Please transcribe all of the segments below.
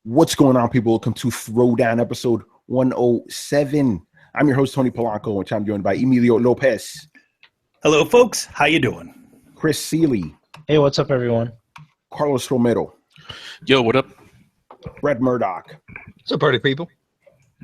What's going on, people? Welcome to Throwdown episode 107. I'm your host, Tony Polanco, which I'm joined by Emilio Lopez. Hello, folks. How you doing? Chris Seeley. Hey, what's up, everyone? Carlos Romero. Yo, what up? Brett Murdock. What's up, party people?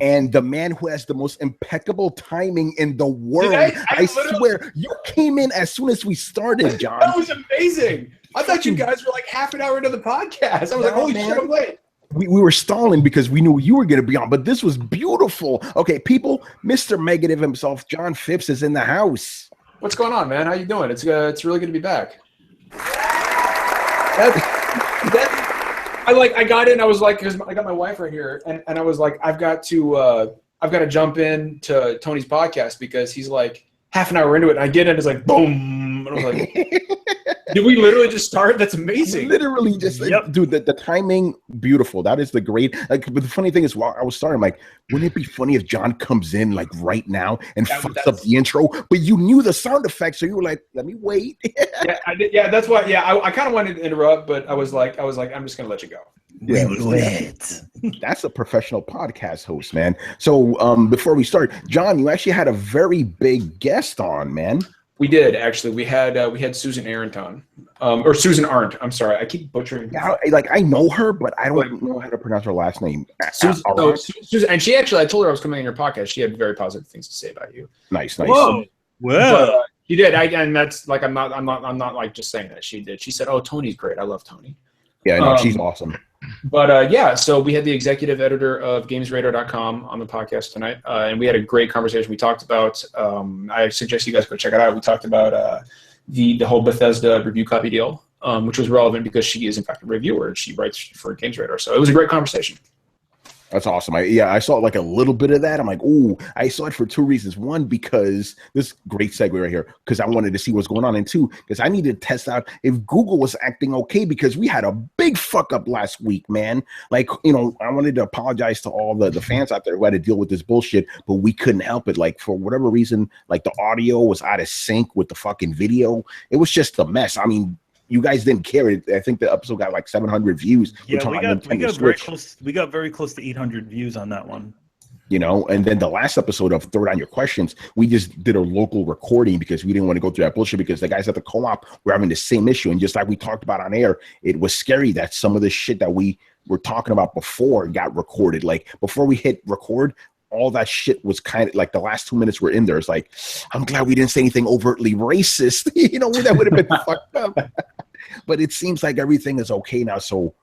And the man who has the most impeccable timing in the world. I swear, you came in as soon as we started, John. That was amazing. I thought you guys were like half an hour into the podcast. I was like, holy shit, I'm late. We were stalling because we knew you were going to be on, but this was beautiful. Okay, people, Mr. Negative himself, John Phipps, is in the house. What's going on, man? How you doing? It's really good to be back. I got in. I was like, because I got my wife right here, and I was like, I've got to jump in to Tony's podcast because he's like half an hour into it, and I get in, it's like boom, and I was like, did we literally just start? That's amazing. Literally just, dude, the timing, beautiful. That is the great, like, but the funny thing is, while I was starting, I'm like, wouldn't it be funny if John comes in like right now and fucks up the intro? But you knew the sound effects, so you were like, let me wait. Yeah, I did. Yeah, that's why. Yeah, I kind of wanted to interrupt, but I was like, I'm just gonna let you go. Yeah, that's a professional podcast host, man. So before we start, John, you actually had a very big guest on, man. We did, actually. We had Susan Arendt on, or Susan Arndt. I'm sorry, I keep butchering. Yeah, like I know her, but I don't know how to pronounce her last name. Susan, and she actually, I told her I was coming on your podcast. She had very positive things to say about you. Nice. Whoa, well, she did. And that's like I'm not like just saying that. She did. She said, "Oh, Tony's great. I love Tony." Yeah, no, she's awesome. But so we had the executive editor of GamesRadar.com on the podcast tonight, and we had a great conversation. We talked about, I suggest you guys go check it out. We talked about the whole Bethesda review copy deal, which was relevant because she is in fact a reviewer and she writes for GamesRadar. So it was a great conversation. That's awesome. I saw like a little bit of that. I'm like, ooh, I saw it for two reasons. One, because this great segue right here, because I wanted to see what's going on. And two, because I needed to test out if Google was acting okay, because we had a big fuck up last week, man. Like, you know, I wanted to apologize to all the fans out there who had to deal with this bullshit, but we couldn't help it. Like, for whatever reason, like the audio was out of sync with the fucking video. It was just a mess. I mean, you guys didn't care. I think the episode got like 700 views. Yeah, we got very close. We got very close to 800 views on that one. You know, and then the last episode of Throw Down Your Questions, we just did a local recording because we didn't want to go through that bullshit because the guys at the co-op were having the same issue. And just like we talked about on air, it was scary that some of the shit that we were talking about before got recorded. Like before we hit record, all that shit was kind of like the last 2 minutes were in there. It's like, I'm glad we didn't say anything overtly racist. You know, that would have been fucked up. But it seems like everything is okay now. So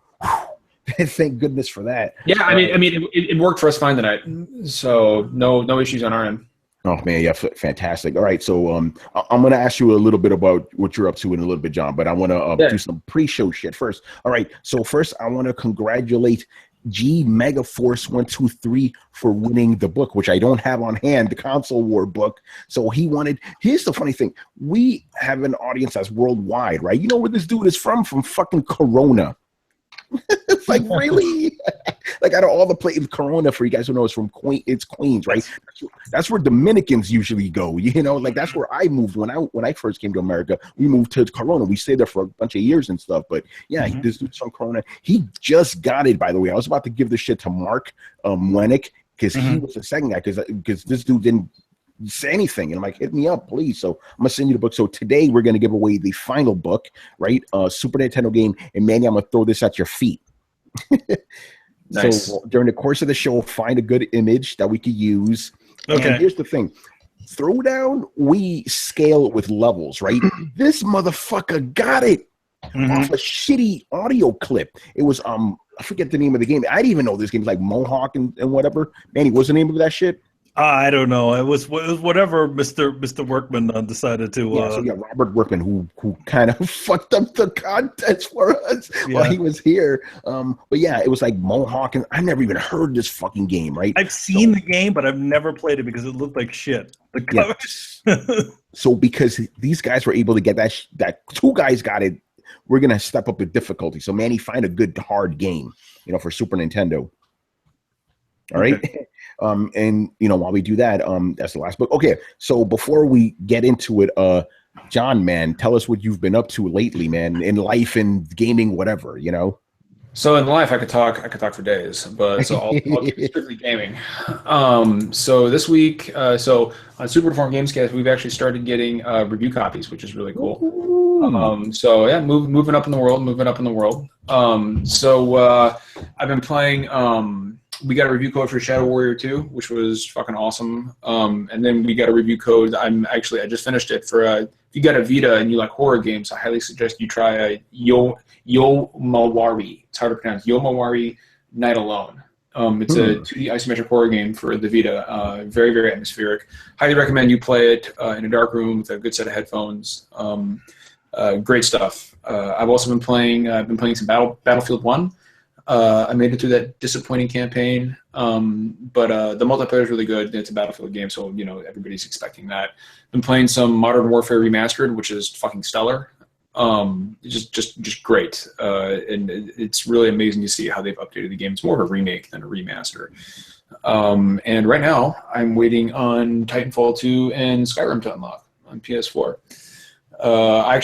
thank goodness for that. Yeah, I mean, it worked for us fine tonight. So no issues on our end. Oh man, yeah, fantastic. All right, so I'm gonna ask you a little bit about what you're up to in a little bit, John. But I want to do some pre-show shit first. All right, so first I want to congratulate G Mega Force 123 for winning the book, which I don't have on hand, the Console War book. So he wanted. Here's the funny thing: we have an audience that's worldwide, right? You know where this dude is from? From fucking Corona. It's like, really? Like, out of all the places, Corona, for you guys who know, is from Queens, right? That's where Dominicans usually go. You know, like that's where I moved when I first came to America. We moved to Corona. We stayed there for a bunch of years and stuff. But yeah, this dude's from Corona. He just got it, by the way. I was about to give this shit to Mark Wennick because he was the second guy because this dude didn't say anything, and I'm like, hit me up, please. So I'm gonna send you the book. So today we're gonna give away the final book, right? Super Nintendo game, and Manny, I'm gonna throw this at your feet. Nice. So during the course of the show, find a good image that we could use. Okay. And here's the thing: Throwdown, we scale with levels, right? This motherfucker got it off a shitty audio clip. It was I forget the name of the game. I didn't even know this game was like Mohawk and whatever. Manny, what's the name of that shit? I don't know. It was whatever Mr. Workman decided to. So Robert Workman, who kind of fucked up the contest for us while he was here. But yeah, it was like Mohawk, and I never even heard this fucking game. Right? I've seen the game, but I've never played it because it looked like shit. So because these guys were able to get that two guys got it, we're gonna step up the difficulty. So Manny, find a good hard game, you know, for Super Nintendo. All right. Okay. And you know, while we do that, that's the last book. Okay, so before we get into it, John, man, tell us what you've been up to lately, man, in life and gaming, whatever, you know. So in life, I could talk for days, but so I'll keep it strictly gaming. So this week, so on Super Deformed Gamescast, we've actually started getting review copies, which is really cool. So yeah, moving up in the world. I've been playing. We got a review code for Shadow Warrior 2, which was fucking awesome. And then we got a review code. I just finished it for. If you got a Vita and you like horror games, I highly suggest you try Yomawari. It's hard to pronounce. Yomawari Night Alone. It's a 2D isometric horror game for the Vita. Very, very atmospheric. Highly recommend you play it in a dark room with a good set of headphones. Great stuff. I've also been playing. I've been playing some Battlefield 1. I made it through that disappointing campaign, but the multiplayer is really good. It's a Battlefield game, so everybody's expecting that. Been playing some Modern Warfare Remastered, which is fucking stellar. Just great, and it's really amazing to see how they've updated the game. It's more of a remake than a remaster. And right now, I'm waiting on Titanfall 2 and Skyrim to unlock on PS4. I'm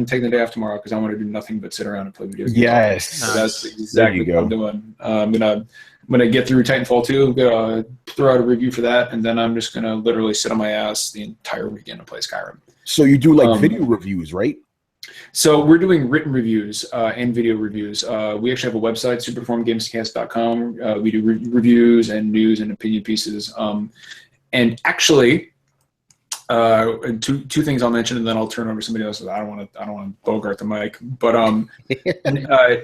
taking the day off tomorrow because I want to do nothing but sit around and play video games. Yes, so that's exactly what I'm doing. I'm gonna get through Titanfall 2, throw out a review for that, and then I'm just gonna literally sit on my ass the entire weekend and play Skyrim. So you do like video reviews, right? So we're doing written reviews and video reviews. We actually have a website, superdeformedgamescast.com. We do reviews and news and opinion pieces. And actually. Two things I'll mention, and then I'll turn over to somebody else. I don't want to bogart the mic. But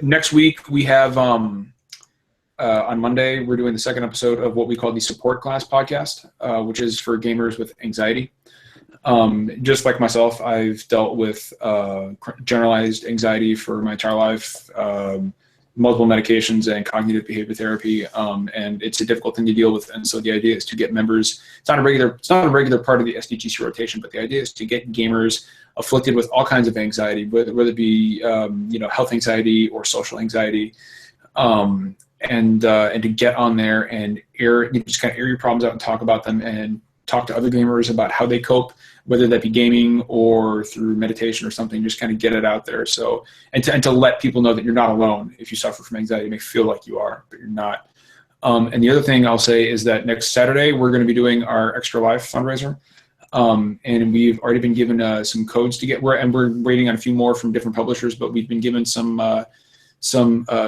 next week we have on Monday we're doing the second episode of what we call the Support Class podcast, which is for gamers with anxiety. Just like myself, I've dealt with generalized anxiety for my entire life. Multiple medications and cognitive behavior therapy, and it's a difficult thing to deal with. And so the idea is to get members. It's not a regular part of the SDGC rotation, but the idea is to get gamers afflicted with all kinds of anxiety, whether it be health anxiety or social anxiety, and to get on there and just kind of air your problems out and talk about them and talk to other gamers about how they cope, whether that be gaming or through meditation or something. Just kind of get it out there. So and to let people know that you're not alone if you suffer from anxiety. It may feel like you are, but you're not. And the other thing I'll say is that next Saturday we're going to be doing our Extra Life fundraiser, and we've already been given some codes to get. We're waiting on a few more from different publishers, but we've been given some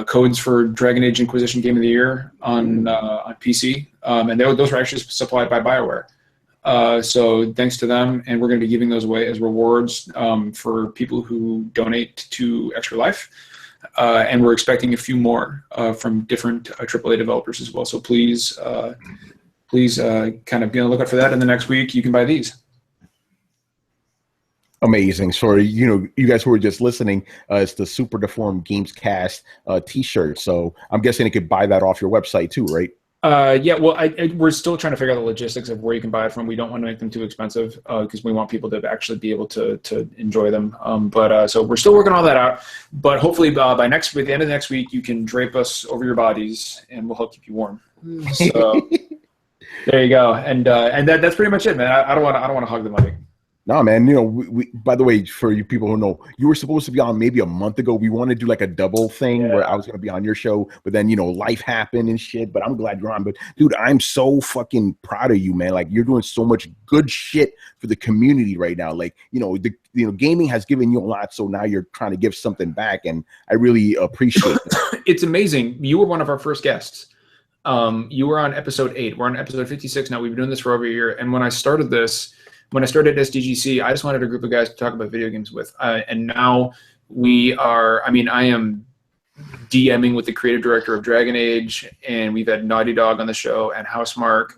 codes for Dragon Age Inquisition Game of the Year on PC, and those were actually supplied by BioWare. So thanks to them, and we're going to be giving those away as rewards for people who donate to Extra Life, and we're expecting a few more from different AAA developers as well. So please kind of be on the lookout for that. And the next week you can buy these. Amazing. So you guys who are just listening, it's the Super Deformed Gamescast T-shirt. So I'm guessing you could buy that off your website too, right? Yeah, well, we're still trying to figure out the logistics of where you can buy it from. We don't want to make them too expensive because we want people to actually be able to enjoy them. So we're still working all that out. But hopefully by the end of next week, you can drape us over your bodies, and we'll help keep you warm. So there you go. And that's pretty much it, man. I don't want to hog the mic. No, man. We by the way, for you people who know, you were supposed to be on maybe a month ago. We wanted to do like a double thing where I was going to be on your show, but then life happened and shit. But I'm glad you're on. But dude, I'm so fucking proud of you, man. Like you're doing so much good shit for the community right now. Like gaming has given you a lot, so now you're trying to give something back, and I really appreciate it. It's amazing. You were one of our first guests. You were on episode 8. We're on episode 56 now. We've been doing this for over a year, and when I started SDGC, I just wanted a group of guys to talk about video games with. And now I am DMing with the creative director of Dragon Age, and we've had Naughty Dog on the show and Housemarque.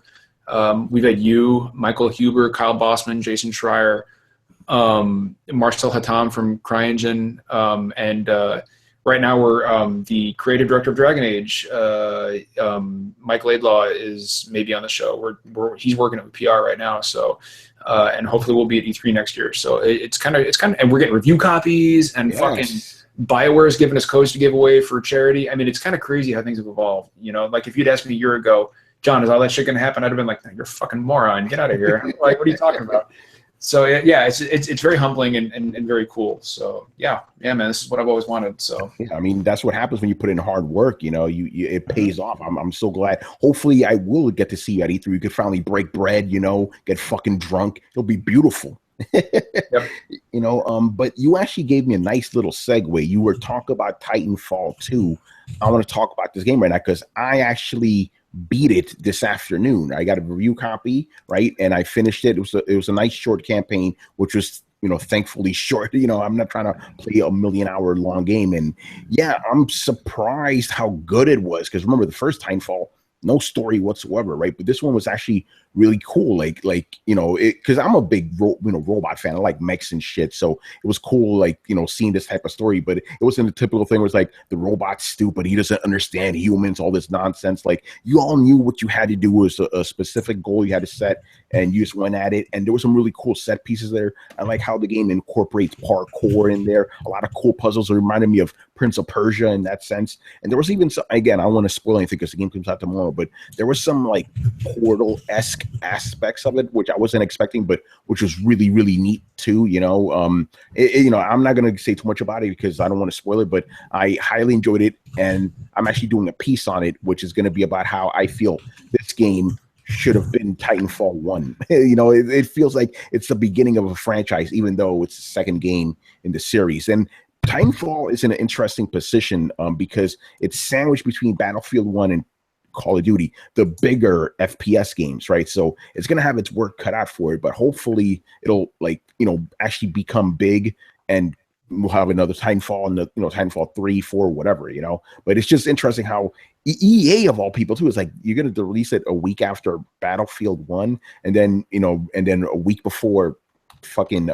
We've had you, Michael Huber, Kyle Bossman, Jason Schreier, Marcel Hatam from CryEngine, and right now we're the creative director of Dragon Age. Mike Laidlaw is maybe on the show. He's working at PR right now, so and hopefully we'll be at E3 next year. So it's kind of, and we're getting review copies, and fucking BioWare is giving us codes to give away for charity. I mean, it's kind of crazy how things have evolved. Like if you'd asked me a year ago, John, is all that shit gonna happen? I'd have been like, you're a fucking moron. Get out of here. Like, what are you talking about? So yeah, it's very humbling and very cool. So yeah, man, this is what I've always wanted. So yeah, I mean, that's what happens when you put in hard work. You know, you it pays off. I'm so glad. Hopefully, I will get to see you at E3. You could finally break bread. You know, get fucking drunk. It'll be beautiful. Yep. You know, but you actually gave me a nice little segue. You were talking about Titanfall 2. I want to talk about this game right now because I actually beat it this afternoon. I got a review copy, right, and I finished it. It was a nice short campaign, which was, you know, thankfully short. You know, I'm not trying to play a million-hour long game, and yeah, I'm surprised how good it was because remember the first Titanfall, no story whatsoever, right? But this one was actually really cool. Like you know, because I'm a big robot fan. I like mechs and shit, so it was cool. Like, you know, seeing this type of story, but it wasn't a typical thing where it's like the robot's stupid, he doesn't understand humans, all this nonsense. Like, you all knew what you had to do was a specific goal you had to set, and you just went at it. And there were some really cool set pieces there. I like how the game incorporates parkour in there. A lot of cool puzzles. It reminded me of Prince of Persia in that sense. And there was even some, again, I don't want to spoil anything because the game comes out tomorrow, but there was some like Portal-esque aspects of it which I wasn't expecting, but which was really, really neat too. You know, you know, I'm not going to say too much about it because I don't want to spoil it, but I highly enjoyed it, and I'm actually doing a piece on it, which is going to be about how I feel this game should have been Titanfall 1. You know, it feels like it's the beginning of a franchise, even though it's the second game in the series. And Titanfall is in an interesting position because it's sandwiched between Battlefield 1 and Call of Duty, the bigger FPS games, right? So it's going to have its work cut out for it, but hopefully it'll, like, you know, actually become big, and we'll have another Titanfall and, you know, Titanfall 3, 4, whatever, you know. But it's just interesting how EA of all people too is like, you're going to release it a week after Battlefield 1, and then, you know, and then a week before fucking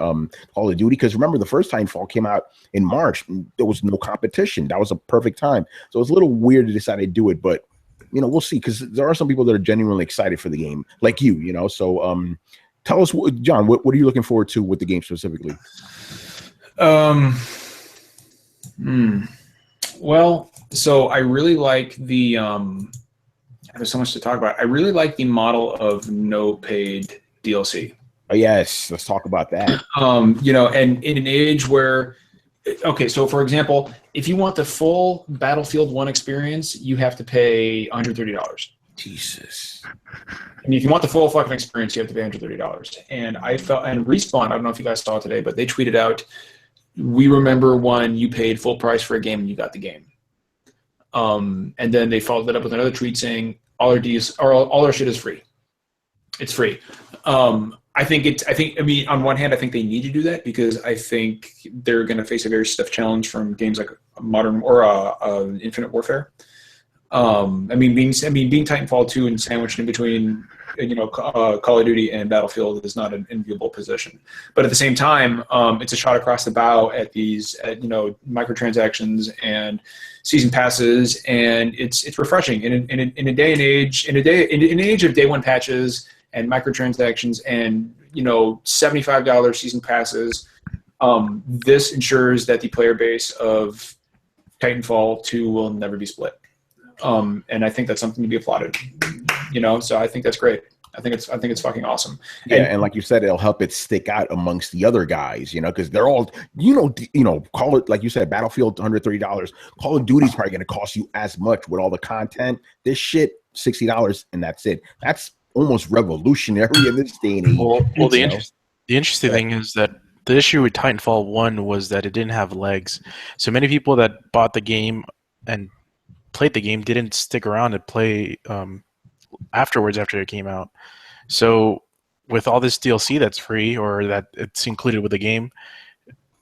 Call of Duty, because remember the first Titanfall came out in March. There was no competition. That was a perfect time. So it's a little weird to decide to do it, but you know, we'll see, because there are some people that are genuinely excited for the game, like you know. So tell us, John, what are you looking forward to with the game specifically? Well, so I really like the there's so much to talk about. I really like the model of no paid DLC. Oh yes, let's talk about that. You know, and in an age where, okay, so for example, if you want the full Battlefield 1 experience, you have to pay $130. Jesus. And if you want the full fucking experience, you have to pay $130. And I felt, and Respawn, I don't know if you guys saw it today, but they tweeted out, "We remember when you paid full price for a game and you got the game." And then they followed that up with another tweet saying, all our shit is free. It's free. I mean, on one hand, I think they need to do that because I think they're going to face a very stiff challenge from games like Modern or Infinite Warfare. I mean, being Titanfall 2 and sandwiched in between, you know, Call of Duty and Battlefield is not an enviable position. But at the same time, it's a shot across the bow at these, you know, microtransactions and season passes, and it's refreshing in an age of day one patches and microtransactions and, you know, $75 season passes. This ensures that the player base of Titanfall 2 will never be split. And I think that's something to be applauded, you know, so I think that's great. I think it's fucking awesome. Yeah, and like you said, it'll help it stick out amongst the other guys, you know, because they're all, you know, call it, like you said, Battlefield, $130. Call of Duty's probably going to cost you as much with all the content. This shit, $60, and that's it. That's almost revolutionary in this day and age. Well, the interesting thing is that the issue with Titanfall 1 was that it didn't have legs. So many people that bought the game and played the game didn't stick around to play afterwards after it came out. So with all this DLC that's free or that it's included with the game,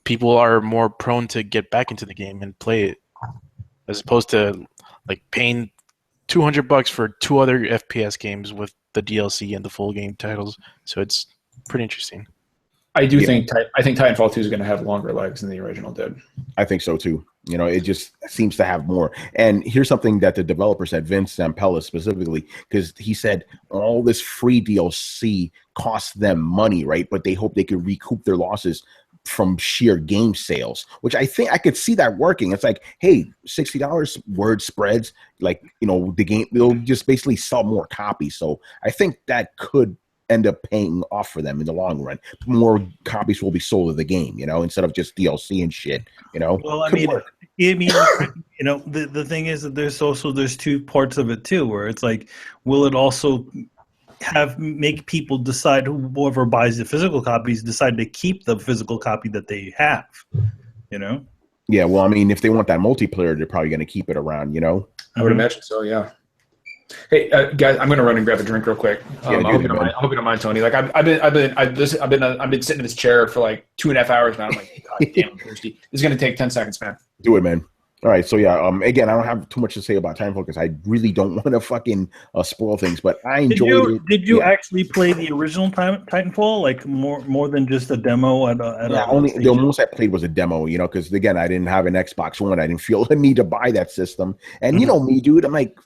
people are more prone to get back into the game and play it, as opposed to like paying $200 for 2 other FPS games with the DLC and the full game titles. So it's pretty interesting. I think Titanfall 2 is going to have longer legs than the original did. I think so too. You know, it just seems to have more. And here's something that the developer said, Vince Zampella specifically, because he said all this free DLC costs them money, right? But they hope they could recoup their losses from sheer game sales, which I think I could see that working. It's like, hey, $60, word spreads, like, you know, the game, they'll just basically sell more copies. So I think that could end up paying off for them in the long run. More copies will be sold of the game, instead of just DLC and shit, Well, I mean, the thing is that there's two parts of it too, where it's like, will it also make people decide, whoever buys the physical copies, decide to keep the physical copy that they have, Yeah, well, I mean, if they want that multiplayer, they're probably going to keep it around, I would imagine so, yeah. Hey, guys, I'm gonna run and grab a drink real quick. I hope you don't mind, Tony. Like I've been sitting in this chair for like 2.5 hours now. I'm like, God damn, I'm thirsty. This is gonna take 10 seconds, man. Do it, man. All right, so yeah, again, I don't have too much to say about Titanfall because I really don't want to fucking spoil things, but I enjoyed it. Did you actually play the original Titanfall, like more than just a demo? The most I played was a demo, because again, I didn't have an Xbox One. I didn't feel the need to buy that system, and me, dude, I'm like,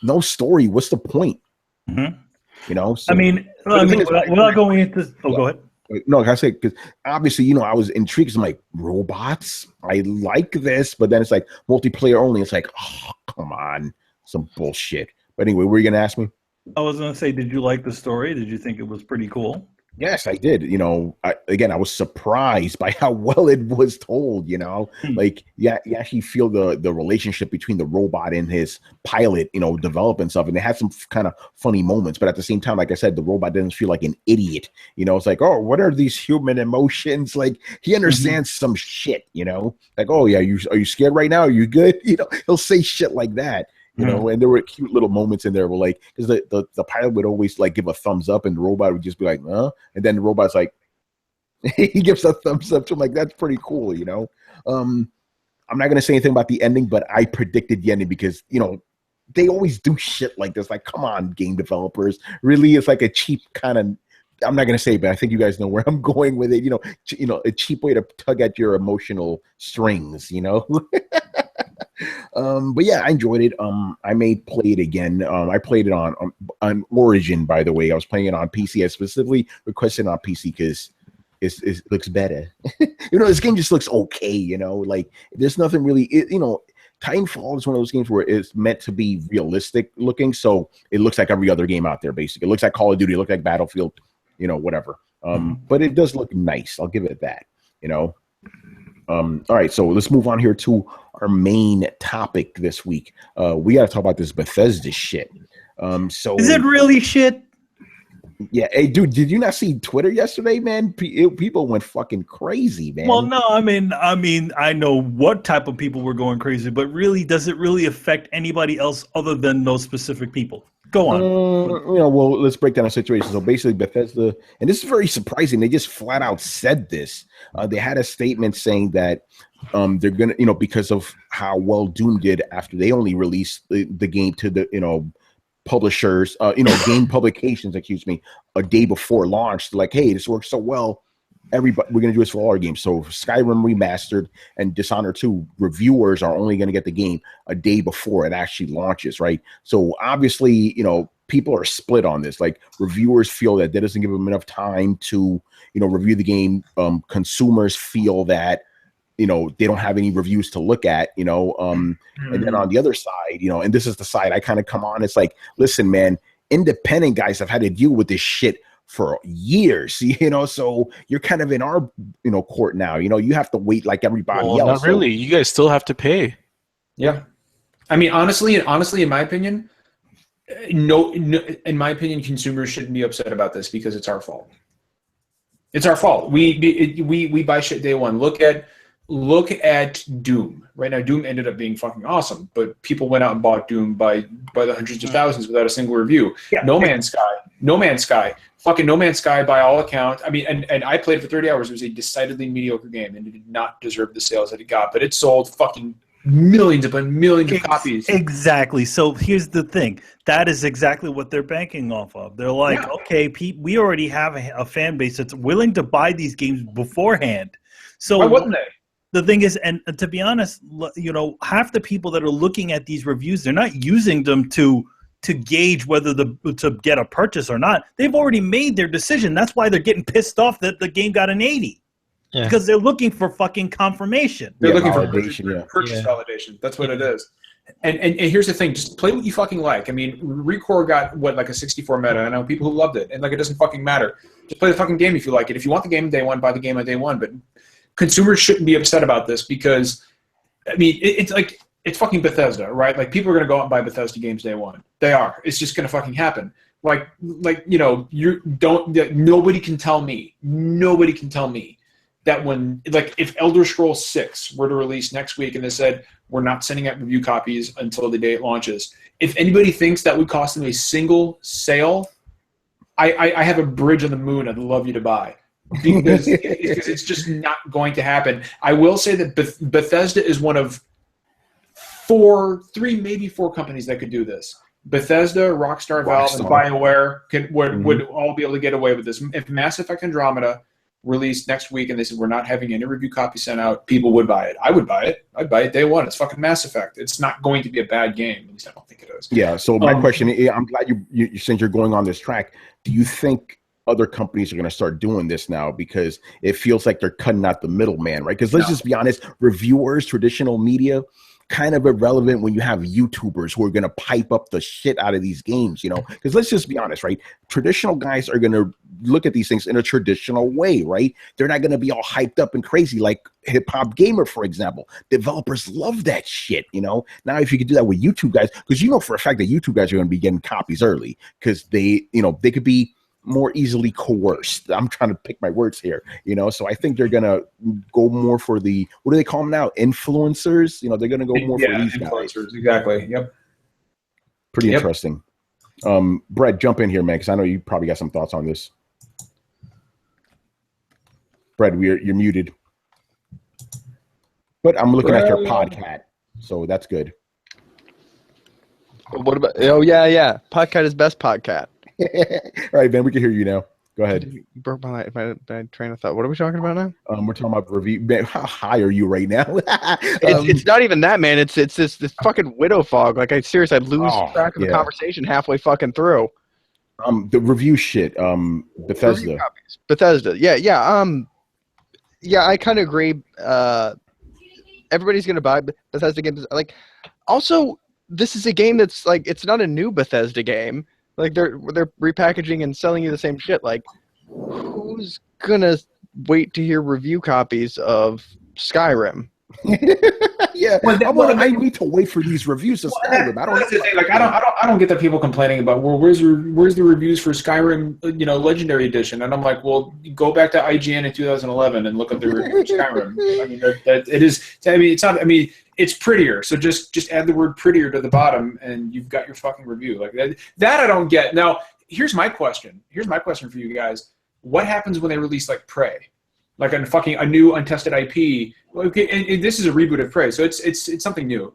no story. What's the point? Mm-hmm. So, without going into, go ahead. No, like I said, because obviously, I was intrigued. 'Cause I'm like, robots? I like this, but then it's like multiplayer only. It's like, oh, come on, some bullshit. But anyway, were you gonna ask me? I was gonna say, did you like the story? Did you think it was pretty cool? Yes, I did. I was surprised by how well it was told. Like, you actually feel the relationship between the robot and his pilot, developing stuff, and it had some kind of funny moments. But at the same time, like I said, the robot doesn't feel like an idiot. It's like, oh, what are these human emotions? Like, he understands some shit. Like, oh yeah, are you scared right now? Are you good? He'll say shit like that. And there were cute little moments in there where, like, because the pilot would always like give a thumbs up, and the robot would just be like, huh? And then the robot's like, he gives a thumbs up to him, like, that's pretty cool, I'm not gonna say anything about the ending, but I predicted the ending because they always do shit like this. Like, come on, game developers, really? It's like a cheap kind of. I'm not gonna say, but I think you guys know where I'm going with it. A cheap way to tug at your emotional strings. But yeah, I enjoyed it. I may play it again. I played it on Origin, by the way. I was playing it on PC. I specifically requested on PC because it looks better. This game just looks okay. Like, there's nothing really. Titanfall is one of those games where it's meant to be realistic looking, so it looks like every other game out there. Basically, it looks like Call of Duty, it looks like Battlefield, whatever. But it does look nice. I'll give it that. All right, so let's move on here to our main topic this week. We got to talk about this Bethesda shit. So is it really shit? Yeah, hey, dude, did you not see Twitter yesterday, man? People went fucking crazy, man. Well, no, I mean, I know what type of people were going crazy, but really, does it really affect anybody else other than those specific people? Go on. Well, let's break down the situation. So basically, Bethesda, and this is very surprising, they just flat out said this. They had a statement saying that they're gonna, because of how well Doom did after they only released the game to the, publishers, game publications, a day before launch. They're like, hey, this works so well. Everybody, we're going to do this for all our games. So Skyrim Remastered and Dishonored 2 reviewers are only going to get the game a day before it actually launches, right? So obviously, people are split on this. Like, reviewers feel that doesn't give them enough time to, review the game. Consumers feel that, they don't have any reviews to look at, and then on the other side, and this is the side I kind of come on. It's like, listen, man, independent guys have had to deal with this shit for years, so you're kind of in our, court now. You have to wait like everybody else. Not really. You guys still have to pay. Yeah. I mean, honestly, in my opinion, no, in my opinion, consumers shouldn't be upset about this because it's our fault. It's our fault. We buy shit day one. Look at Doom. Right now, Doom ended up being fucking awesome, but people went out and bought Doom by the hundreds of thousands without a single review. Yeah. No Man's Sky. Fucking No Man's Sky, by all accounts. I mean, and I played it for 30 hours. It was a decidedly mediocre game, and it did not deserve the sales that it got. But it sold fucking millions upon millions of copies. Exactly. So here's the thing. That is exactly what they're banking off of. They're like, okay, we already have a fan base that's willing to buy these games beforehand. So why wouldn't they? The thing is, and to be honest, half the people that are looking at these reviews, they're not using them to gauge whether to get a purchase or not. They've already made their decision. That's why they're getting pissed off that the game got an 80. Yeah. Because they're looking for fucking confirmation. They're looking for purchase validation. That's what it is. And here's the thing, just play what you fucking like. I mean, Recore got, like a 64 meta. I know people who loved it. And, it doesn't fucking matter. Just play the fucking game if you like it. If you want the game on day one, buy the game on day one. But consumers shouldn't be upset about this because, I mean, it's fucking Bethesda, right? Like, people are going to go out and buy Bethesda games day one. They are. It's just going to fucking happen. Nobody can tell me that when, if Elder Scrolls 6 were to release next week and they said, we're not sending out review copies until the day it launches, if anybody thinks that would cost them a single sale, I have a bridge on the moon I'd love you to buy. Because it's just not going to happen. I will say that Bethesda is one of three, maybe four companies that could do this. Bethesda, Rockstar, Valve, and BioWare would all be able to get away with this. If Mass Effect Andromeda released next week and they said we're not having any review copy sent out, people would buy it. I would buy it. I'd buy it day one. It's fucking Mass Effect. It's not going to be a bad game. At least I don't think it is. Yeah. So my question, I'm glad you since you're going on this track, do you think other companies are going to start doing this now because it feels like they're cutting out the middleman, right? Because let's just be honest, reviewers, traditional media, kind of irrelevant when you have YouTubers who are going to pipe up the shit out of these games, because let's just be honest, right? Traditional guys are going to look at these things in a traditional way, right? They're not going to be all hyped up and crazy like Hip Hop Gamer, for example. Developers love that shit, Now, if you could do that with YouTube guys, because for a fact that YouTube guys are going to be getting copies early because they could be more easily coerced. I'm trying to pick my words here, so I think they're gonna go more for the, what do they call them now, influencers? They're gonna go more for these influencers guys. Exactly. Yep. Pretty interesting. Brett, jump in here, man, because I know you probably got some thoughts on this. Brett, you're muted, but I'm looking at your podcat, so that's good. What about, podcat is best podcat. All right, Ben, we can hear you now. Go ahead. You broke my train of thought. What are we talking about now? We're talking about review. Man, how high are you right now? It's not even that, man. It's this fucking widow fog. Like, I'd lose track of the conversation halfway fucking through. The review shit. Bethesda. Bethesda. Yeah. I kind of agree. Everybody's gonna buy Bethesda games. Like, also, this is a game that's like, it's not a new Bethesda game. Like, they're repackaging and selling you the same shit. Like, who's gonna wait to hear review copies of Skyrim? Yeah, I need to wait for these reviews of Skyrim. I don't get the people complaining about, well, where's the reviews for Skyrim, Legendary Edition? And I'm like, well, go back to IGN in 2011 and look up the review of Skyrim. I mean, it is. I mean, it's not. I mean, it's prettier. So just add the word prettier to the bottom, and you've got your fucking review. Like that I don't get. Now, here's my question. Here's my question for you guys. What happens when they release like Prey? Like a new untested IP. Okay, and this is a reboot of Prey, so it's something new.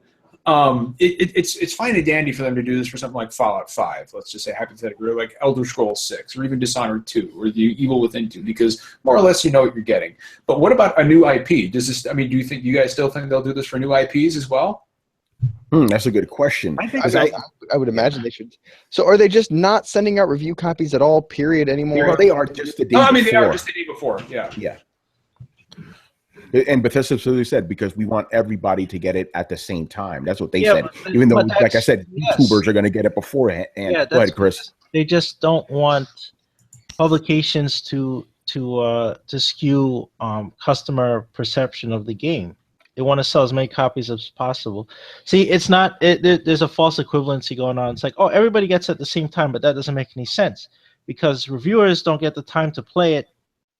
It's fine and dandy for them to do this for something like Fallout 5, let's just say hypothetically, or like Elder Scrolls 6, or even Dishonored 2, or the Evil Within 2, because more or less you know what you're getting. But what about a new IP? Do you guys still think they'll do this for new IPs as well? That's a good question. I would imagine they should. So are they just not sending out review copies at all, period, anymore? They are just the day before. They are just the day before, yeah. Yeah. And Bethesda specifically said, because we want everybody to get it at the same time. That's what they said. Even though, like I said, YouTubers are going to get it beforehand. Go ahead, Chris. They just don't want publications to skew customer perception of the game. They want to sell as many copies as possible. See, it's not. There's a false equivalency going on. It's like, oh, everybody gets it at the same time, but that doesn't make any sense because reviewers don't get the time to play it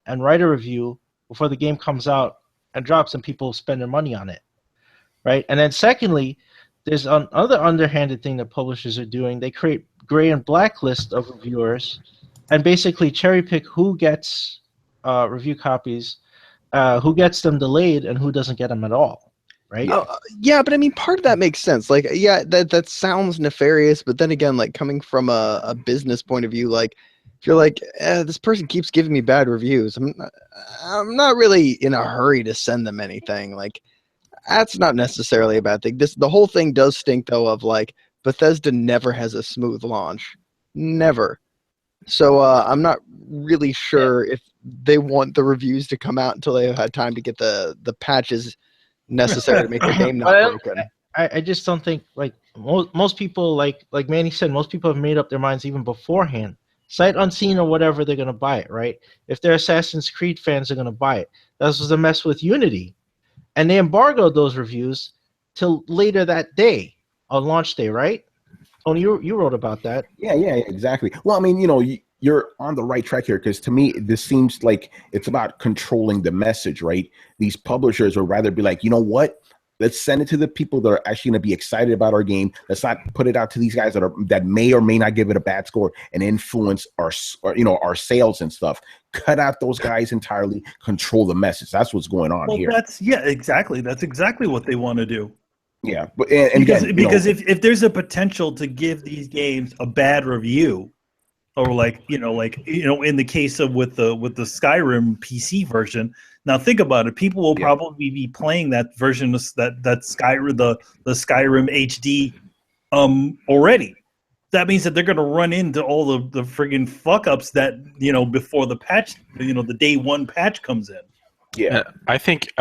and write a review before the game comes out and drops and people spend their money on it, right? And then secondly, there's another underhanded thing that publishers are doing. They create gray and black lists of reviewers and basically cherry pick who gets review copies, who gets them delayed, and who doesn't get them at all, right? Yeah, but I mean, part of that makes sense. Like, yeah, that sounds nefarious, but then again, like coming from a business point of view, like, if you're like, this person keeps giving me bad reviews, I'm not really in a hurry to send them anything. Like, that's not necessarily a bad thing. The whole thing does stink, though, of like, Bethesda never has a smooth launch. Never. So I'm not really sure if they want the reviews to come out until they've had time to get the patches necessary to make the game not broken. I just don't think like most people like Manny said, most people have made up their minds even beforehand. Sight unseen or whatever, they're gonna buy it, right? If they're Assassin's Creed fans, they're gonna buy it. That was the mess with Unity, and they embargoed those reviews till later that day on launch day, right? Tony, you wrote about that. Yeah, exactly. Well, I mean, you're on the right track here, because to me, this seems like it's about controlling the message, right? These publishers would rather be like, you know what? Let's send it to the people that are actually going to be excited about our game. Let's not put it out to these guys that may or may not give it a bad score and influence our sales and stuff. Cut out those guys entirely. Control the message. That's what's going on here. Exactly. That's exactly what they want to do. Yeah, but because if there's a potential to give these games a bad review, or in the case of with the Skyrim PC version. Now think about it. People will probably be playing that version of that Skyrim the Skyrim HD already. That means that they're going to run into all the friggin' fuck ups that before the patch, the day one patch comes in. Yeah, I think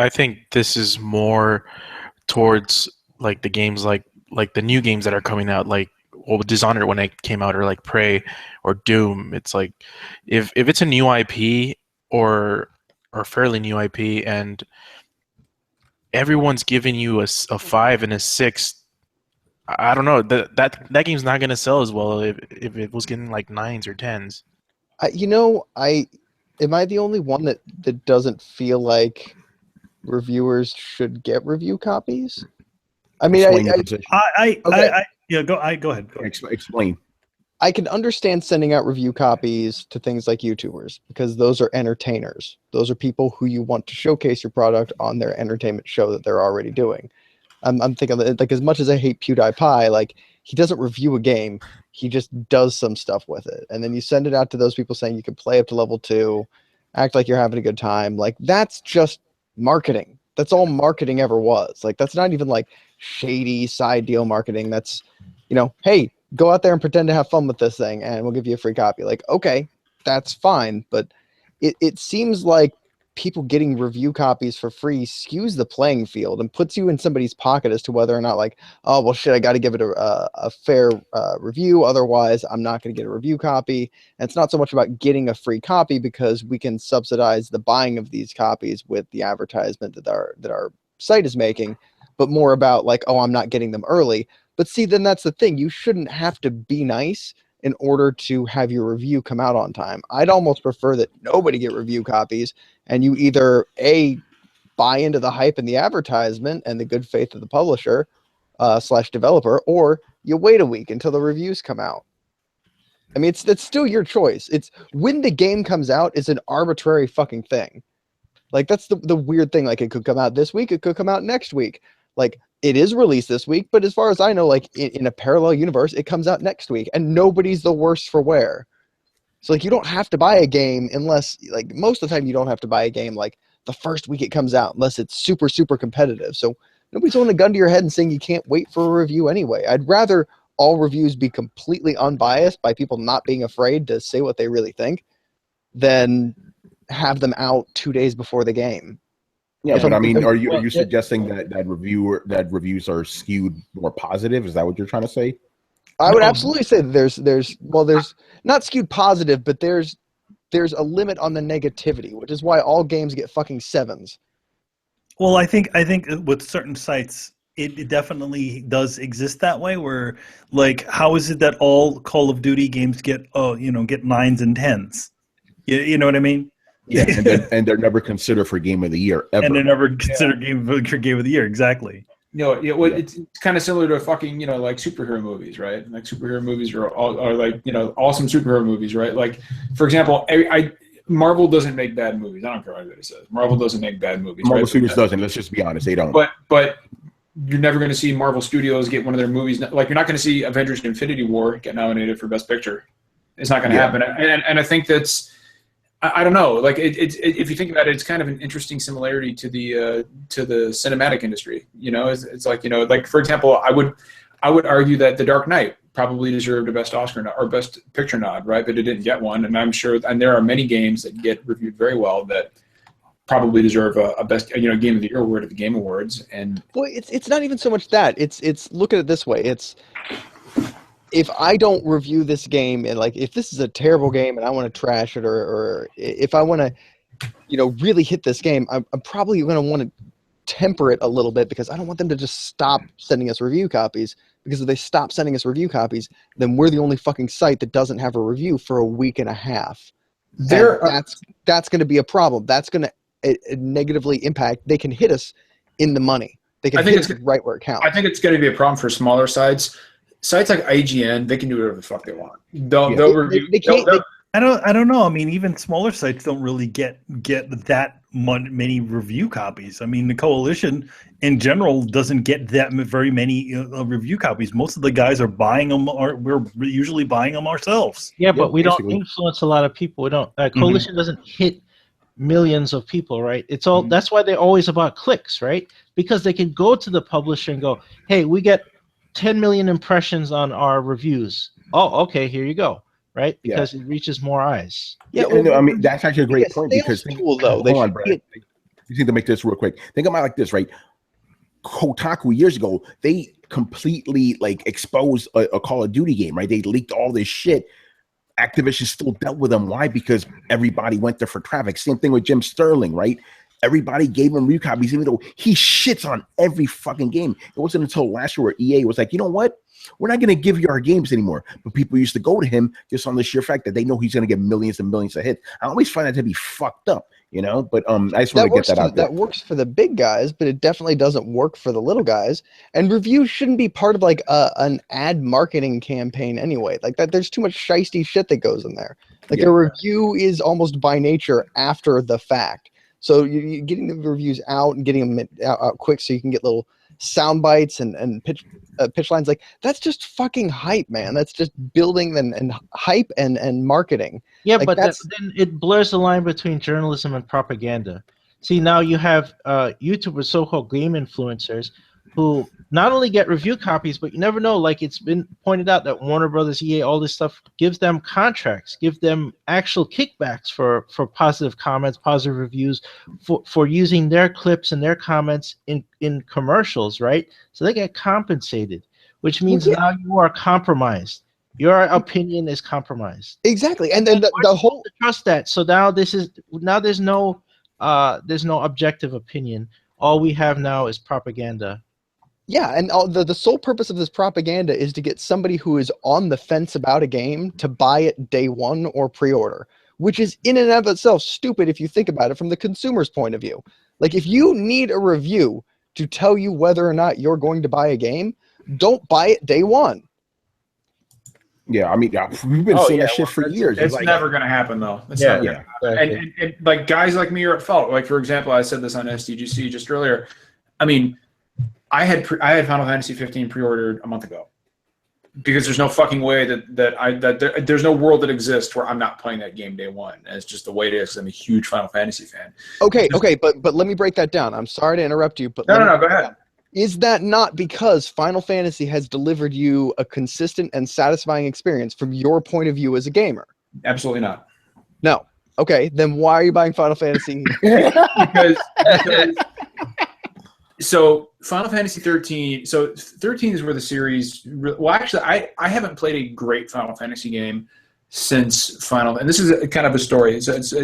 this is more towards like the games like the new games that are coming out, like Dishonored when it came out, or like Prey or Doom. It's like if it's a new IP or fairly new IP and everyone's giving you a 5 and a 6, I don't know, that game's not going to sell as well if it was getting like 9s or 10s. Am I the only one that doesn't feel like reviewers should get review copies? I mean, go ahead. Explain. I can understand sending out review copies to things like YouTubers, because those are entertainers. Those are people who you want to showcase your product on their entertainment show that they're already doing. I'm thinking, like, as much as I hate PewDiePie, like, he doesn't review a game. He just does some stuff with it. And then you send it out to those people saying you can play up to level 2, act like you're having a good time. Like, that's just marketing. That's all marketing ever was. Like, that's not even like shady side deal marketing. That's, hey, go out there and pretend to have fun with this thing and we'll give you a free copy. Like, okay, that's fine. But it seems like people getting review copies for free skews the playing field and puts you in somebody's pocket as to whether or not, like, oh, well, shit, I got to give it a fair review. Otherwise, I'm not going to get a review copy. And it's not so much about getting a free copy, because we can subsidize the buying of these copies with the advertisement that our site is making, but more about like, oh, I'm not getting them early. But see, then that's the thing. You shouldn't have to be nice in order to have your review come out on time. I'd almost prefer that nobody get review copies, and you either buy into the hype and the advertisement and the good faith of the publisher / developer, or you wait a week until the reviews come out. I mean, it's still your choice. It's when the game comes out is an arbitrary fucking thing. Like, that's the weird thing. Like, it could come out this week, it could come out next week. Like, it is released this week, but as far as I know, like, in a parallel universe, it comes out next week, and nobody's the worse for wear. So, like, you don't have to buy a game unless, like, most of the time you don't have to buy a game, like, the first week it comes out, unless it's super, super competitive. So nobody's holding a gun to your head and saying you can't wait for a review anyway. I'd rather all reviews be completely unbiased by people not being afraid to say what they really think than have them out 2 days before the game. Yeah, but I mean, are you suggesting that reviews are skewed more positive? Is that what you're trying to say? I would absolutely say that there's not skewed positive, but there's a limit on the negativity, which is why all games get fucking 7s. Well, I think with certain sites, it definitely does exist that way. Where, like, how is it that all Call of Duty games get 9s and 10s? You know what I mean? Yeah, and they're never considered for Game of the Year ever. And they're never considered Game of the Year, exactly. It's kind of similar to fucking, like superhero movies, right? Like superhero movies are like, awesome superhero movies, right? Like, for example, Marvel doesn't make bad movies. I don't care what anybody says. Marvel doesn't make bad movies. Marvel Studios doesn't. Let's just be honest, they don't. But you're never going to see Marvel Studios get one of their movies. Like, you're not going to see Avengers: Infinity War get nominated for Best Picture. It's not going to happen. And I think that's, I don't know. Like, if you think about it, it's kind of an interesting similarity to the cinematic industry. It's like, like, for example, I would argue that The Dark Knight probably deserved a Best Oscar nod or Best Picture nod, right? But it didn't get one, and I'm sure. And there are many games that get reviewed very well that probably deserve a best game of the year award at the Game Awards. And well, it's not even so much that. It's look at it this way. It's if I don't review this game and like if this is a terrible game and I want to trash it or if I want to really hit this game, I'm probably going to want to temper it a little bit because I don't want them to just stop sending us review copies, because if they stop sending us review copies, then we're the only fucking site that doesn't have a review for a week and a half. That's going to be a problem. That's going to negatively impact. They can hit us in the money. They can hit us right where it counts. I think it's going to be a problem for smaller sites. Sites like IGN, they can do whatever the fuck they want. They'll review. I don't know. I mean, even smaller sites don't really get that many review copies. I mean, the Coalition in general doesn't get that very many review copies. Most of the guys are buying them, or we're usually buying them ourselves. Yeah, but we don't influence a lot of people. We don't. Coalition doesn't hit millions of people, right? It's all. That's why they're always about clicks, right? Because they can go to the publisher and go, "Hey, we get 10 million impressions on our reviews. Oh, okay, here you go." Right? Because it reaches more eyes. Yeah, well, I mean, that's actually a great point because tool, though. Hold on, Brad. You need to make this real quick. Think about it like this, right? Kotaku years ago, they completely exposed a Call of Duty game, right? They leaked all this shit. Activision still dealt with them. Why? Because everybody went there for traffic. Same thing with Jim Sterling, right? Everybody gave him review copies, even though he shits on every fucking game. It wasn't until last year where EA was like, you know what? We're not going to give you our games anymore. But people used to go to him just on the sheer fact that they know he's going to get millions and millions of hits. I always find that to be fucked up, But I just want to get that out there. That works for the big guys, but it definitely doesn't work for the little guys. And reviews shouldn't be part of an ad marketing campaign anyway. Like that, there's too much shiesty shit that goes in there. A review is almost by nature after the fact. So you're getting the reviews out and getting them out quick so you can get little sound bites and pitch lines. That's just fucking hype, man. That's just building and hype and marketing. Yeah, but then it blurs the line between journalism and propaganda. See, now you have YouTubers, so-called game influencers, who not only get review copies, but you never know. It's been pointed out that Warner Brothers, EA, all this stuff gives them contracts, give them actual kickbacks for positive comments, positive reviews, for using their clips and their comments in commercials, right? So they get compensated, which means now you are compromised. Your opinion is compromised. Exactly, and then the whole trust that. So now there's no objective opinion. All we have now is propaganda. Yeah, and the sole purpose of this propaganda is to get somebody who is on the fence about a game to buy it day one or pre-order, which is in and of itself stupid if you think about it from the consumer's point of view. If you need a review to tell you whether or not you're going to buy a game, don't buy it day one. Yeah, I mean, we've been saying that shit for years. It's never going to happen, though. It's never going to happen. And guys like me are at fault. For example, I said this on SDGC just earlier. I mean, I had Final Fantasy 15 pre-ordered a month ago because there's no fucking way that there's no world that exists where I'm not playing that game day one. And it's just the way it is. I'm a huge Final Fantasy fan. Okay, but let me break that down. I'm sorry to interrupt you, but no, go ahead. Is that not because Final Fantasy has delivered you a consistent and satisfying experience from your point of view as a gamer? Absolutely not. No. Okay, then why are you buying Final Fantasy? because So Final Fantasy 13. So 13 is where the series. Well, actually, I haven't played a great Final Fantasy game since Final. And this is kind of a story.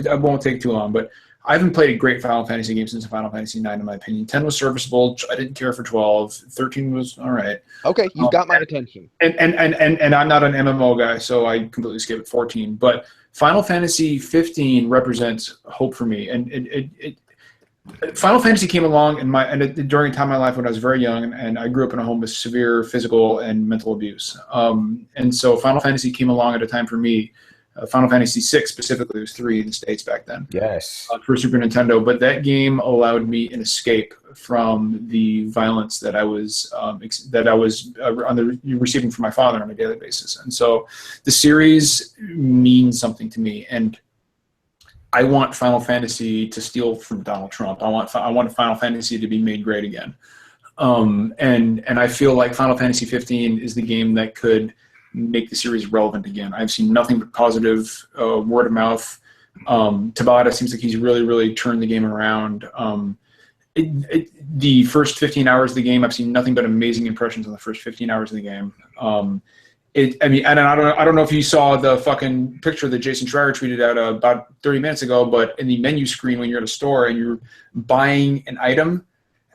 I won't take too long, but I haven't played a great Final Fantasy game since Final Fantasy 9, in my opinion. 10 was serviceable. I didn't care for 12. 13 was all right. Okay, you've got my attention. And I'm not an MMO guy, so I completely skipped 14. But Final Fantasy 15 represents hope for me, and Final Fantasy came along during a time in my life when I was very young, and I grew up in a home with severe physical and mental abuse. And so Final Fantasy came along at a time for me. Final Fantasy VI specifically was 3 in the States back then. Yes. For Super Nintendo, but that game allowed me an escape from the violence that I was receiving from my father on a daily basis. And so the series means something to me, and I want Final Fantasy to steal from Donald Trump. I want Final Fantasy to be made great again. And I feel like Final Fantasy 15 is the game that could make the series relevant again. I've seen nothing but positive word of mouth Tabata seems like he's really turned the game around. The first 15 hours of the game, I've seen nothing but amazing impressions on the first 15 hours of the game. And I don't know if you saw the fucking picture that Jason Schreier tweeted out about 30 minutes ago, but in the menu screen when you're at a store and you're buying an item,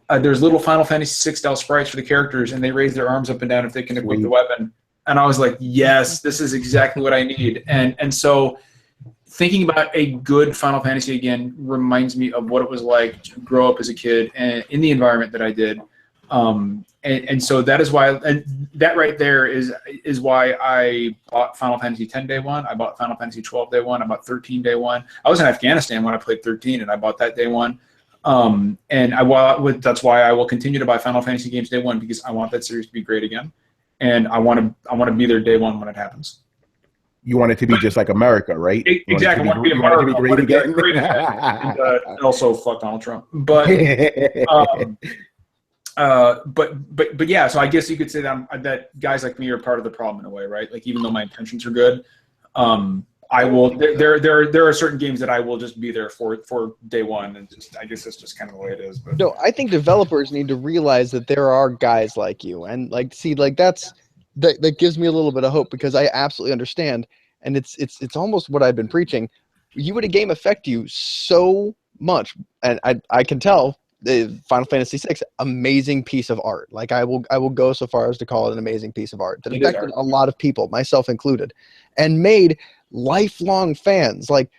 there's little Final Fantasy VI style sprites for the characters, and they raise their arms up and down if they can equip the weapon. And I was like, yes, this is exactly what I need. And so thinking about a good Final Fantasy again reminds me of what it was like to grow up as a kid and in the environment that I did. And so that is why, and that right there is why I bought Final Fantasy X day one. I bought Final Fantasy 12 day one. I bought 13 day one. I was in Afghanistan when I played 13, and I bought that day one. And that's why I will continue to buy Final Fantasy games day one, because I want that series to be great again, and I want to be there day one when it happens. You want it to be just like America, right? Exactly. I want to be America. Great again. And also fuck Donald Trump. But but yeah. So I guess you could say that guys like me are part of the problem in a way, right? Like, even though my intentions are good, I will. There are certain games that I will just be there for day one, and just, I guess that's just kind of the way it is. But no, I think developers need to realize that there are guys like you, and like, see, like that gives me a little bit of hope, because I absolutely understand, and it's almost what I've been preaching. You would a game affect you so much, and I can tell. The Final Fantasy VI, amazing piece of art. Like, I will go so far as to call it an amazing piece of art that affected a lot of people, myself included, and made lifelong fans. Like,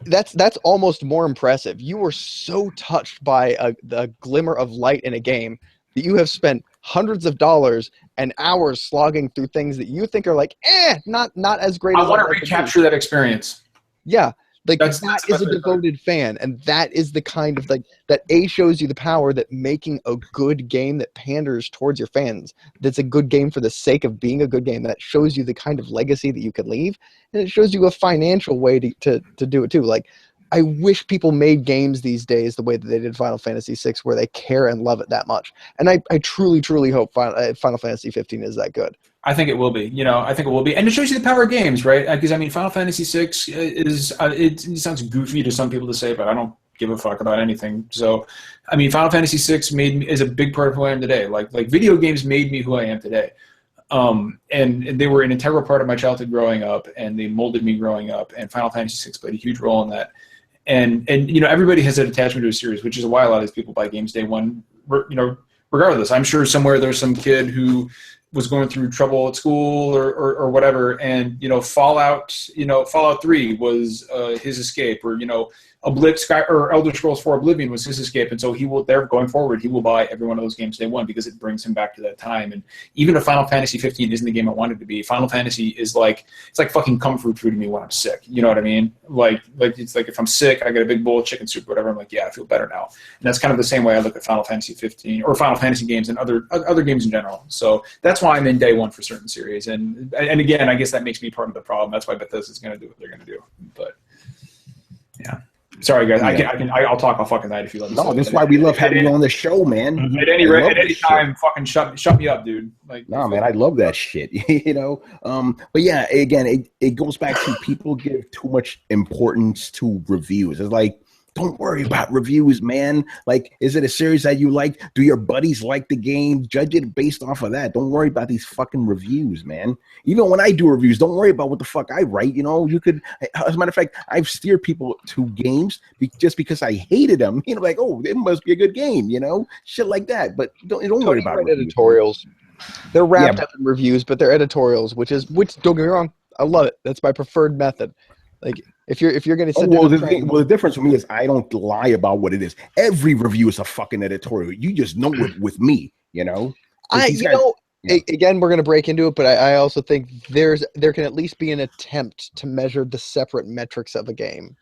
that's almost more impressive. You were so touched by a glimmer of light in a game that you have spent hundreds of dollars and hours slogging through things that you think are like, not as great. I want to recapture that experience. Yeah. Like, that is a devoted fan, and that is the kind of, like, that shows you the power that making a good game that panders towards your fans, that's a good game for the sake of being a good game, that shows you the kind of legacy that you could leave, and it shows you a financial way to do it too. Like, I wish people made games these days the way that they did Final Fantasy VI, where they care and love it that much. And I truly hope Final Fantasy 15 is that good. I think it will be. I think it will be. And it shows you the power of games, right? Because, I mean, Final Fantasy VI is, it sounds goofy to some people to say, but I don't give a fuck about anything. So, I mean, Final Fantasy VI is a big part of who I am today. Like video games made me who I am today. And they were an integral part of my childhood growing up, and they molded me growing up, and Final Fantasy VI played a huge role in that. And everybody has an attachment to a series, which is why a lot of these people buy games day one, regardless. I'm sure somewhere there's some kid who was going through trouble at school or whatever, and Fallout 3 was his escape, or or Elder Scrolls 4 Oblivion was his escape, and so going forward he will buy every one of those games day one, because it brings him back to that time. And even if Final Fantasy 15 isn't the game I wanted to be, Final Fantasy is like, it's like fucking comfort food to me when I'm sick. You know what I mean? Like it's like, if I'm sick, I get a big bowl of chicken soup or whatever, I'm like, yeah, I feel better now. And that's kind of the same way I look at Final Fantasy 15 or Final Fantasy games and other games in general. So that's why I'm in day one for certain series. And again, I guess that makes me part of the problem. That's why Bethesda's going to do what they're going to do. But yeah. Sorry, guys. Yeah. I'll talk all fucking night if you let me. No, that's why we love having you on the show, man. At any time, fucking shut me up, dude. Like, no, man, I love that shit. But yeah, again, it goes back to people give too much importance to reviews. It's like, don't worry about reviews, man. Like, is it a series that you like? Do your buddies like the game? Judge it based off of that. Don't worry about these fucking reviews, man. Even when I do reviews, don't worry about what the fuck I write. You could, as a matter of fact, I've steered people to games just because I hated them. Like, oh, it must be a good game, shit like that. But don't worry about editorials. They're wrapped up in reviews, but they're editorials, which don't get me wrong, I love it. That's my preferred method. Like, if you're going to sit the difference for me is I don't lie about what it is. Every review is a fucking editorial. You just know it with me, Again, we're going to break into it, but I also think there can at least be an attempt to measure the separate metrics of a game.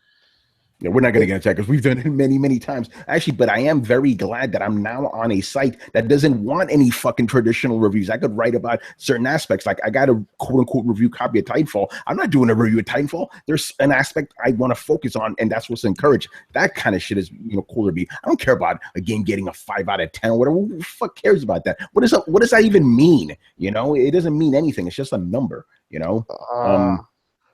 Yeah, we're not going to get into that because we've done it many, many times. Actually, but I am very glad that I'm now on a site that doesn't want any fucking traditional reviews. I could write about certain aspects. Like, I got a quote-unquote review copy of Titanfall. I'm not doing a review of Titanfall. There's an aspect I want to focus on, and that's what's encouraged. That kind of shit is, cool to be. I don't care about a game getting a 5 out of 10 or whatever. Who the fuck cares about that? What does that even mean? It doesn't mean anything. It's just a number,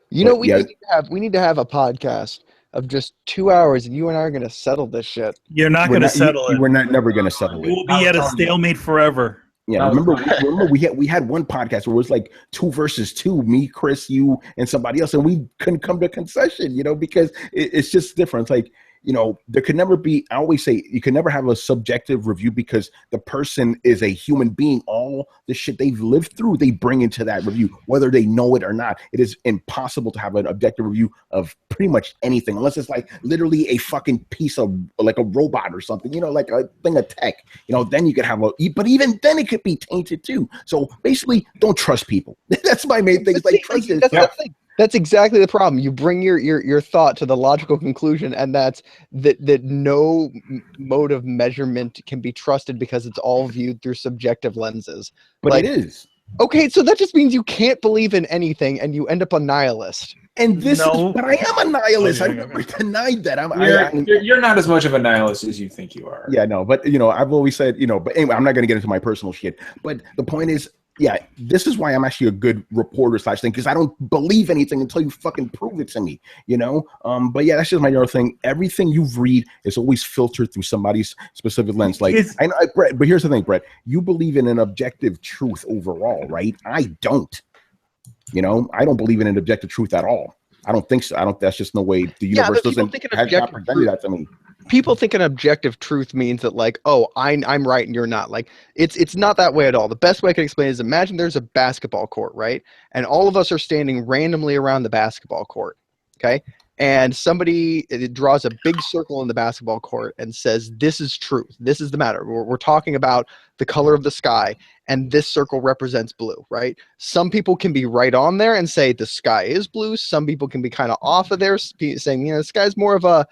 You know, But, yeah, we need to have a podcast of just 2 hours, and you and I are gonna settle this shit. You're not going to settle it. we're not never going to settle You it. will be at a stalemate forever. Yeah, remember we had one podcast where it was like 2 versus 2, me, Chris, you, and somebody else, and we couldn't come to a concession, because it's just different. It's like, there could never be. I always say you can never have a subjective review because the person is a human being. All the shit they've lived through, they bring into that review, whether they know it or not. It is impossible to have an objective review of pretty much anything unless it's like literally a fucking piece of like a robot or something, like a thing of tech. Then you could have but even then it could be tainted too. So basically, don't trust people. That's my main thing. It's like trust is. That's exactly the problem. You bring your thought to the logical conclusion, and that's that no mode of measurement can be trusted because it's all viewed through subjective lenses. But it is. Okay, so that just means you can't believe in anything, and you end up a nihilist. And but I am a nihilist. I never denied that. You're not as much of a nihilist as you think you are. Yeah, no, but I've always said, but anyway, I'm not going to get into my personal shit. But the point is, yeah, this is why I'm actually a good reporter / thing, because I don't believe anything until you fucking prove it to me, But yeah, that's just my other thing. Everything you read is always filtered through somebody's specific lens. Like, Brett, but here's the thing, Brett. You believe in an objective truth overall, right? I don't. I don't believe in an objective truth at all. I don't think so. That's just no way the universe doesn't have not presented that to me. People think an objective truth means that, like, oh, I'm right and you're not. Like, it's not that way at all. The best way I can explain is imagine there's a basketball court, right? And all of us are standing randomly around the basketball court, okay? And somebody draws a big circle in the basketball court and says, this is truth. This is the matter. We're talking about the color of the sky, and this circle represents blue, right? Some people can be right on there and say the sky is blue. Some people can be kind of off of there, saying, the sky's more of a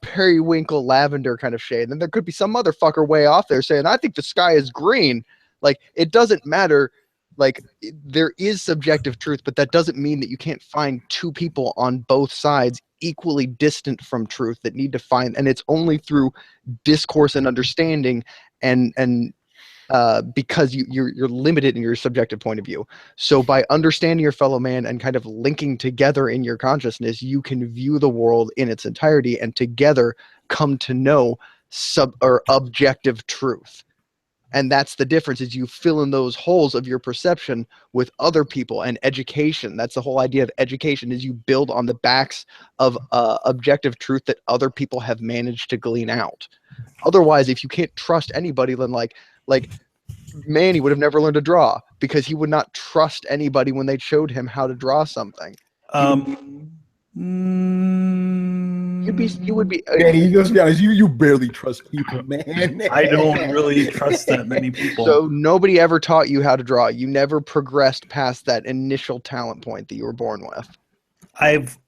periwinkle lavender kind of shade. And then there could be some motherfucker way off there saying, I think the sky is green. Like, it doesn't matter. Like, there is subjective truth, but that doesn't mean that you can't find 2 people on both sides equally distant from truth that need to find, and it's only through discourse and understanding and because you're limited in your subjective point of view. So by understanding your fellow man and kind of linking together in your consciousness, you can view the world in its entirety and together come to know objective truth. And that's the difference, is you fill in those holes of your perception with other people and education. That's the whole idea of education, is you build on the backs of objective truth that other people have managed to glean out. Otherwise, if you can't trust anybody, then like Manny would have never learned to draw because he would not trust anybody when they showed him how to draw something. You would be. Manny, let's be honest. You barely trust people, man. I don't really trust that many people. So nobody ever taught you how to draw. You never progressed past that initial talent point that you were born with. I've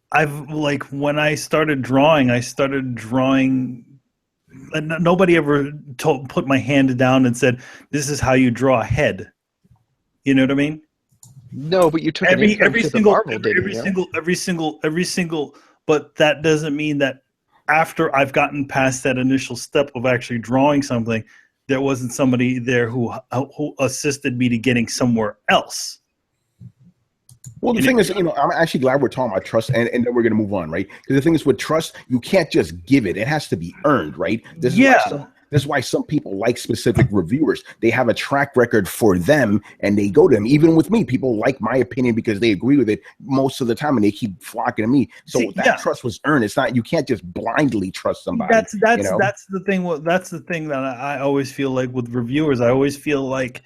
like, when I started drawing. Nobody ever put my hand down and said, "This is how you draw a head." You know what I mean? No, but you took every single. But that doesn't mean that after I've gotten past that initial step of actually drawing something, there wasn't somebody there who assisted me to getting somewhere else. Well, the thing is, I'm actually glad we're talking about trust, and then we're going to move on, right? Because the thing is, with trust, you can't just give it. It has to be earned, right? This is why some people like specific reviewers. They have a track record for them, and they go to them. Even with me, people like my opinion because they agree with it most of the time, and they keep flocking to me. So trust was earned. It's not, you can't just blindly trust somebody. That's the thing. That's the thing that I always feel like with reviewers. I always feel like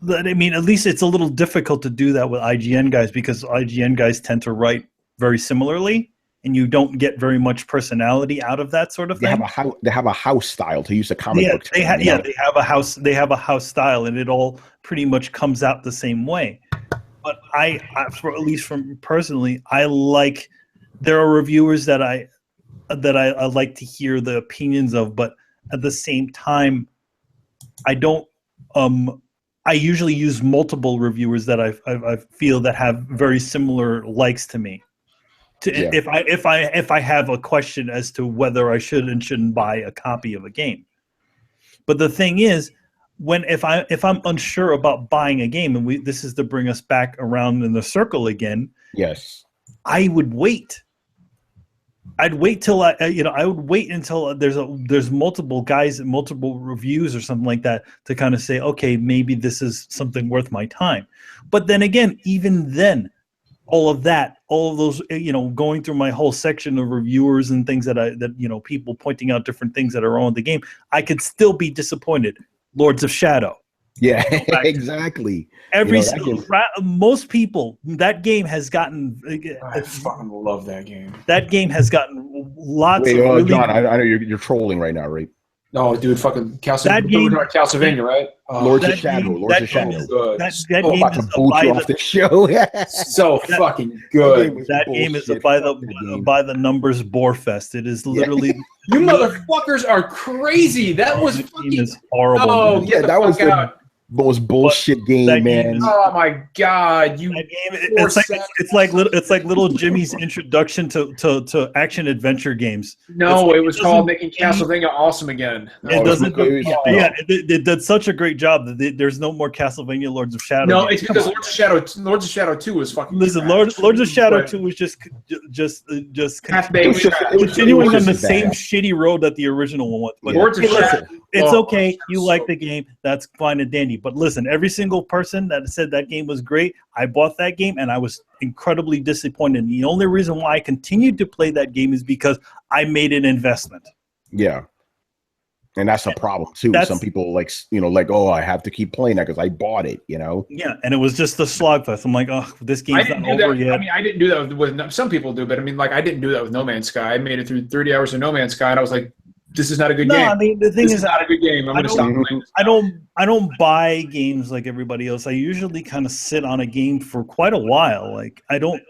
that. I mean, at least it's a little difficult to do that with IGN guys, because IGN guys tend to write very similarly, and you don't get very much personality out of that sort of thing. They have a house style, to use a comic book term. They have a house. They have a house style, and it all pretty much comes out the same way. But at least from personally, there are reviewers that I like to hear the opinions of, but at the same time, I don't. I usually use multiple reviewers that I feel that have very similar likes to me. If I have a question as to whether I should and shouldn't buy a copy of a game. But the thing is, if I'm unsure about buying a game, and this is to bring us back around in the circle again, Yes. I would wait. I'd wait till I would wait until there's multiple guys and multiple reviews or something like that to kind of say, okay, maybe this is something worth my time. But then again, even then, all of those, going through my whole section of reviewers and things that people pointing out different things that are wrong with the game, I could still be disappointed. Lords of Shadow. Yeah, exactly. Most people, that game has gotten. I fucking love that game. That game has gotten lots of. Really John, I know you're trolling right now, right? No, dude, fucking Castlevania, right? Lords of Shadow. Lords of Shadow. That game about is to boot you off the show. So fucking good. That game is by the numbers bore fest. It is literally. You motherfuckers are crazy. That was fucking horrible. Oh, yeah, that was the most bullshit game, man. Oh my god, that game, it's like little Jimmy's introduction to action adventure games. No, it was called making Castlevania awesome again. It did such a great job that there's no more Castlevania Lords of Shadow. No, it's because Lords of Shadow 2 was fucking. Listen, Lords of Shadow 2 was just continuing on the same shitty road that the original one was. But Lords of Shadow. It's okay. You like the game. That's fine and dandy. But listen, every single person that said that game was great, I bought that game and I was incredibly disappointed. And the only reason why I continued to play that game is because I made an investment. Yeah. And that's a problem too. Some people I have to keep playing that because I bought it, Yeah, and it was just a slogfest. I'm like, oh, this game's not over yet. I mean, I didn't do that with some people do, but I mean, like, I didn't do that with No Man's Sky. I made it through 30 hours of No Man's Sky, and I was like, this is not a good game. I mean, the thing is not a good game. I'm going to stop playing. I don't buy games like everybody else. I usually kind of sit on a game for quite a while. Like, I don't,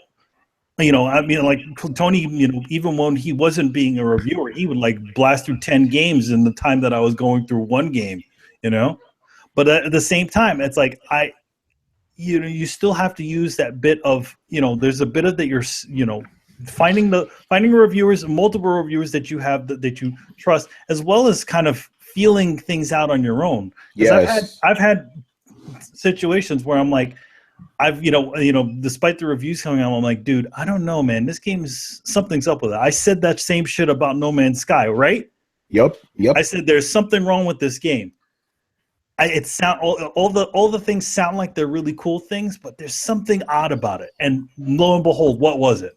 like Tony, even when he wasn't being a reviewer, he would like blast through 10 games in the time that I was going through one game, But at the same time, it's like you still have to use that bit of, there's a bit of that you're, finding reviewers, multiple reviewers that you have that you trust, as well as kind of feeling things out on your own. Yes. I've had situations where I'm like, despite the reviews coming out, I'm like, dude, I don't know, man. This game is something's up with it. I said that same shit about No Man's Sky, right? Yep. I said there's something wrong with this game. All the things sound like they're really cool things, but there's something odd about it. And lo and behold, what was it?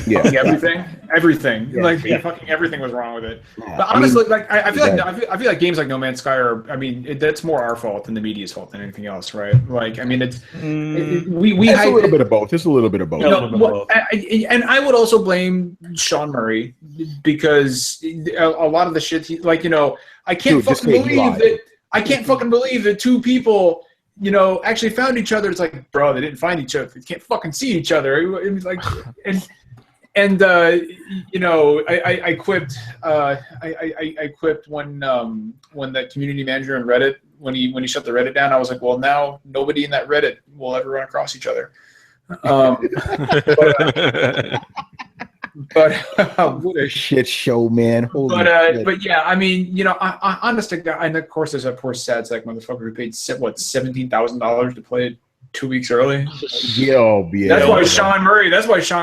Yeah, everything. Fucking everything was wrong with it. Yeah. But honestly, I feel like games like No Man's Sky are. I mean, that's more our fault than the media's fault than anything else, right? Like, I mean, it's a little bit of both. It's a little bit of both. And I would also blame Sean Murray because a lot of the shit I can't fucking believe that two people actually found each other. It's like, bro, they didn't find each other. They can't fucking see each other. It was like, and I quipped. I quipped when the community manager on Reddit when he shut the Reddit down. I was like, well, now nobody in that Reddit will ever run across each other. But what a shit show, man! But yeah, I mean, I honest to God, and of course, there's that poor sad sack motherfucker who paid $17,000 to play it 2 weeks early. That's why Sean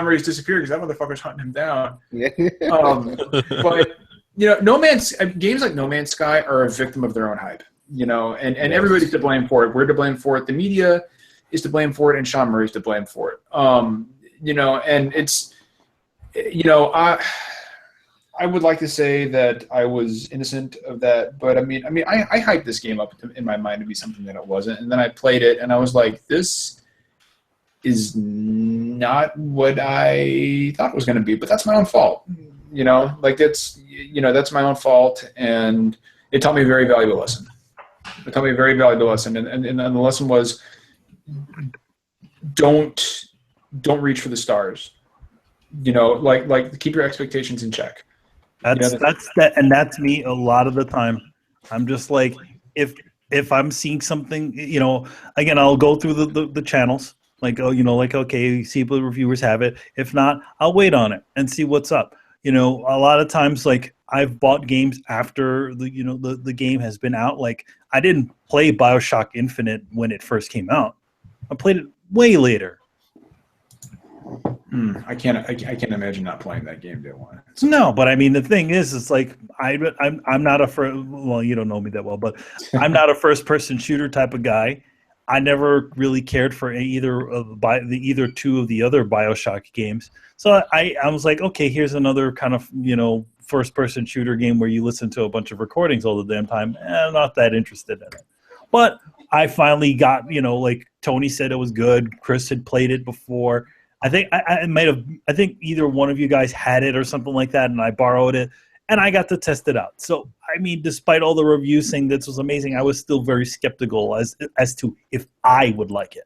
Murray's disappeared, because that motherfucker's hunting him down. But games like No Man's Sky are a victim of their own hype. And everybody's to blame for it. We're to blame for it. The media is to blame for it, and Sean Murray's to blame for it. And it's. I would like to say that I was innocent of that, but I hyped this game up in my mind to be something that it wasn't, and then I played it, and I was like, this is not what I thought it was going to be, but that's my own fault. That's my own fault, and it taught me a very valuable lesson. And the lesson was, don't reach for the stars. Keep your expectations in check. That's me a lot of the time. I'm just like, if I'm seeing something, again, I'll go through the channels, okay, see if the reviewers have it. If not, I'll wait on it and see what's up. A lot of times, like, I've bought games after the game has been out. Like, I didn't play BioShock Infinite when it first came out. I played it way later. I can't imagine not playing that game day one. No, but I mean, the thing is, it's like I'm not a well, you don't know me that well, but I'm not a first person shooter type of guy. I never really cared for either two of the other BioShock games. So I was like, okay, here's another kind of first person shooter game where you listen to a bunch of recordings all the damn time. I'm not that interested in it. But I finally got, like Tony said, it was good. Chris had played it before. I think I think either one of you guys had it or something like that, and I borrowed it, and I got to test it out. So, I mean, despite all the reviews saying this was amazing, I was still very skeptical as to if I would like it.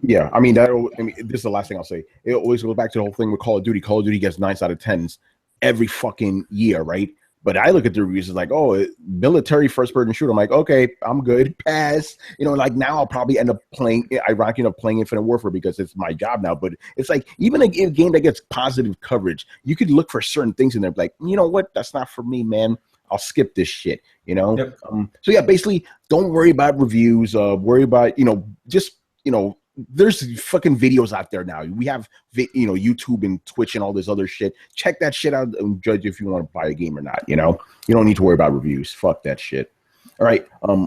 Yeah, I mean, this is the last thing I'll say. It always goes back to the whole thing with Call of Duty. Call of Duty gets 9s out of 10s every fucking year, right? But I look at the reviews, it's like, oh, military first-person shooter. I'm like, okay, I'm good. Pass. Like now I'll probably end up playing Infinite Warfare because it's my job now. But it's like, even a game that gets positive coverage, you could look for certain things in there. Like, you know what? That's not for me, man. I'll skip this shit, Yep. So, yeah, basically, don't worry about reviews. Worry about, there's fucking videos out there now. We have, YouTube and Twitch and all this other shit. Check that shit out and judge if you want to buy a game or not. You don't need to worry about reviews. Fuck that shit. All right,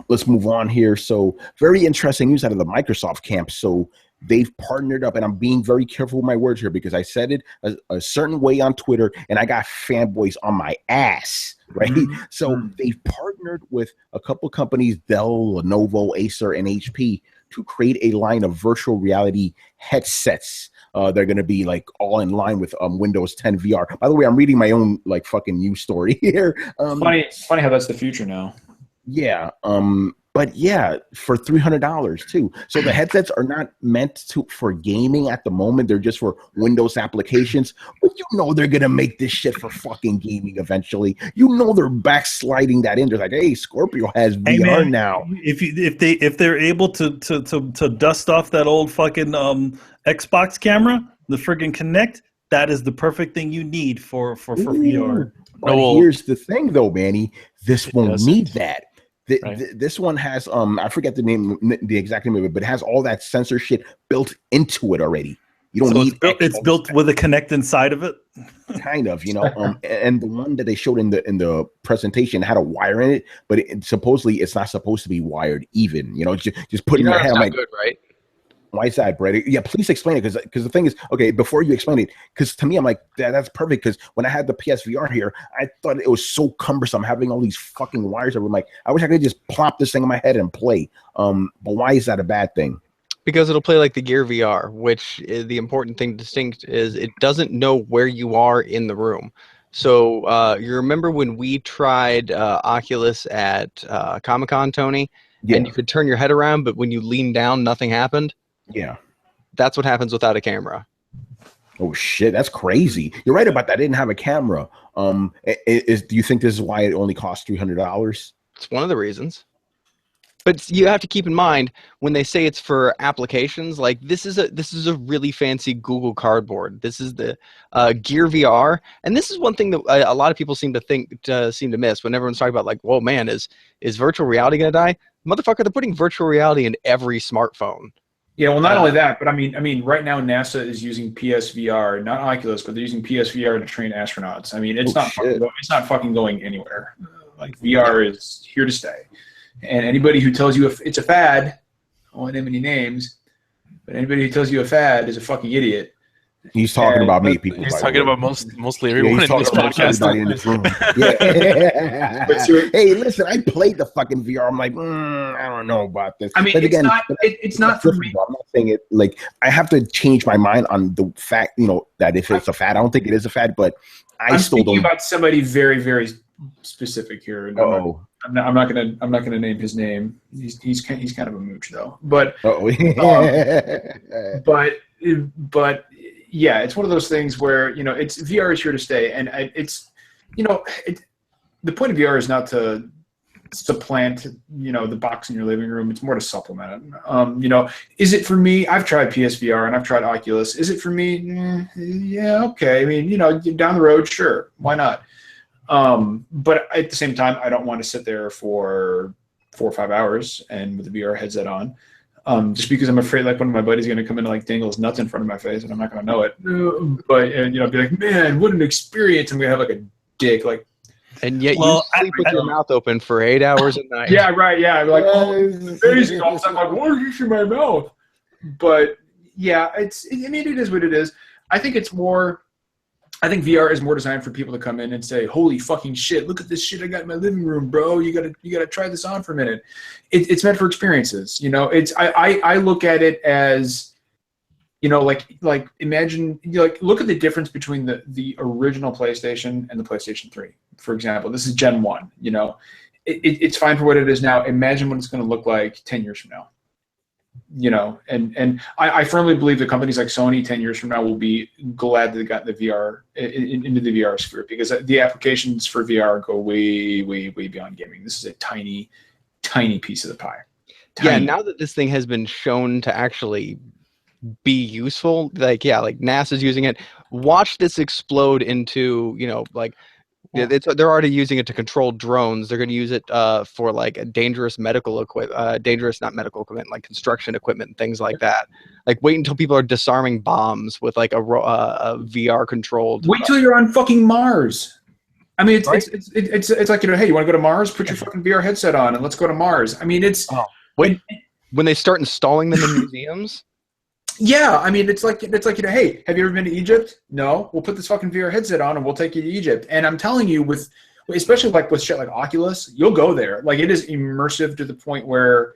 let's move on here. So, very interesting news out of the Microsoft camp. So, they've partnered up, and I'm being very careful with my words here because I said it a certain way on Twitter, and I got fanboys on my ass. Right, so they've partnered with a couple companies, Dell, Lenovo, Acer, and HP, to create a line of virtual reality headsets. They're going to be like all in line with Windows 10 VR. By the way, I'm reading my own like fucking news story here. Funny how that's the future now. Yeah. But yeah, for $300 too. So the headsets are not meant for gaming at the moment. They're just for Windows applications. But they're gonna make this shit for fucking gaming eventually. They're backsliding that in. They're like, hey, Scorpio has VR now. If they're able to dust off that old fucking Xbox camera, the friggin' Kinect, that is the perfect thing you need for VR. But here's the thing, though, Manny. This won't need that. This one has I forget the exact name of it, but it has all that sensor shit built into it already. You don't need it's built with a Kinect inside of it. Kind of, and the one that they showed in the presentation had a wire in it, but supposedly it's not supposed to be wired even. Just put it in your head. I'm like, good, right? Why is that, Brett? Yeah, please explain it because the thing is, okay, before you explain it, because to me, I'm like, that's perfect because when I had the PSVR here, I thought it was so cumbersome having all these fucking wires. I'm like, I wish I could just plop this thing in my head and play. But why is that a bad thing? Because it'll play like the Gear VR, which is the important thing distinct is it doesn't know where you are in the room. So you remember when we tried Oculus at Comic-Con, Tony? Yeah. And you could turn your head around, but when you lean down, nothing happened? Yeah. That's what happens without a camera. Oh, shit. That's crazy. You're right about that. I didn't have a camera. Do you think this is why it only costs $300? It's one of the reasons. But you have to keep in mind when they say it's for applications, like this is a really fancy Google Cardboard. This is the Gear VR, and this is one thing that a lot of people seem to miss when everyone's talking about like, whoa, man, is virtual reality gonna die? Motherfucker, they're putting virtual reality in every smartphone. Yeah, well, not only that, but I mean, right now NASA is using PSVR, not Oculus, but they're using PSVR to train astronauts. I mean, it's not fucking going anywhere. Like VR is here to stay. And anybody who tells you if it's a fad, I won't name any names, but anybody who tells you a fad is a fucking idiot. He's talking about me, people. He's talking about mostly everyone in this podcast. In this room. Yeah. Hey, listen, I played the fucking VR. I'm like, I don't know about this. I mean, but again, it's not for me. I'm not saying it like I have to change my mind on the fact, that if it's a fad, I don't think it is a fad, but I'm still don't. About somebody very, very specific here. Oh. I'm not gonna name his name. He's kind of a mooch though. But but yeah, it's one of those things where it's VR is here to stay, and it's the point of VR is not to supplant the box in your living room. It's more to supplement it. Is it for me? I've tried PSVR and I've tried Oculus. Is it for me? Yeah, okay. I mean, down the road, sure, why not? But at the same time, I don't want to sit there for 4 or 5 hours and with the VR headset on. just because I'm afraid like one of my buddies is going to come in and like dangle his nuts in front of my face and I'm not going to know it. But and be like, man, what an experience! I'm going to have like a dick like. And yet you sleep with your mouth open for 8 hours a night. Yeah, right. Yeah, I'm like, amazing. All of a sudden, I'm like, what is in my mouth? But yeah, it is what it is. I think VR is more designed for people to come in and say, holy fucking shit, look at this shit I got in my living room, bro. You gotta try this on for a minute. It's meant for experiences. I look at it as, like imagine, look at the difference between the original PlayStation and the PlayStation 3, for example. This is Gen 1, it's fine for what it is now. Imagine what it's going to look like 10 years from now. And I firmly believe that companies like Sony 10 years from now will be glad that they got the VR into the VR sphere, because the applications for VR go way, way, way beyond gaming. This is a tiny, tiny piece of the pie. Yeah, now that this thing has been shown to actually be useful, like NASA's using it. Watch this explode into, they're already using it to control drones. They're going to use it for like dangerous medical equipment, not medical equipment, like construction equipment and things like that. Like wait until people are disarming bombs with like a VR controlled. Wait till you're on fucking Mars. I mean, it's like, hey, you want to go to Mars? Put your fucking VR headset on and let's go to Mars. I mean, when they start installing them in museums. Yeah, I mean, it's like hey, have you ever been to Egypt? No. We'll put this fucking VR headset on and we'll take you to Egypt. And I'm telling you, especially like with shit like Oculus, you'll go there. Like it is immersive to the point where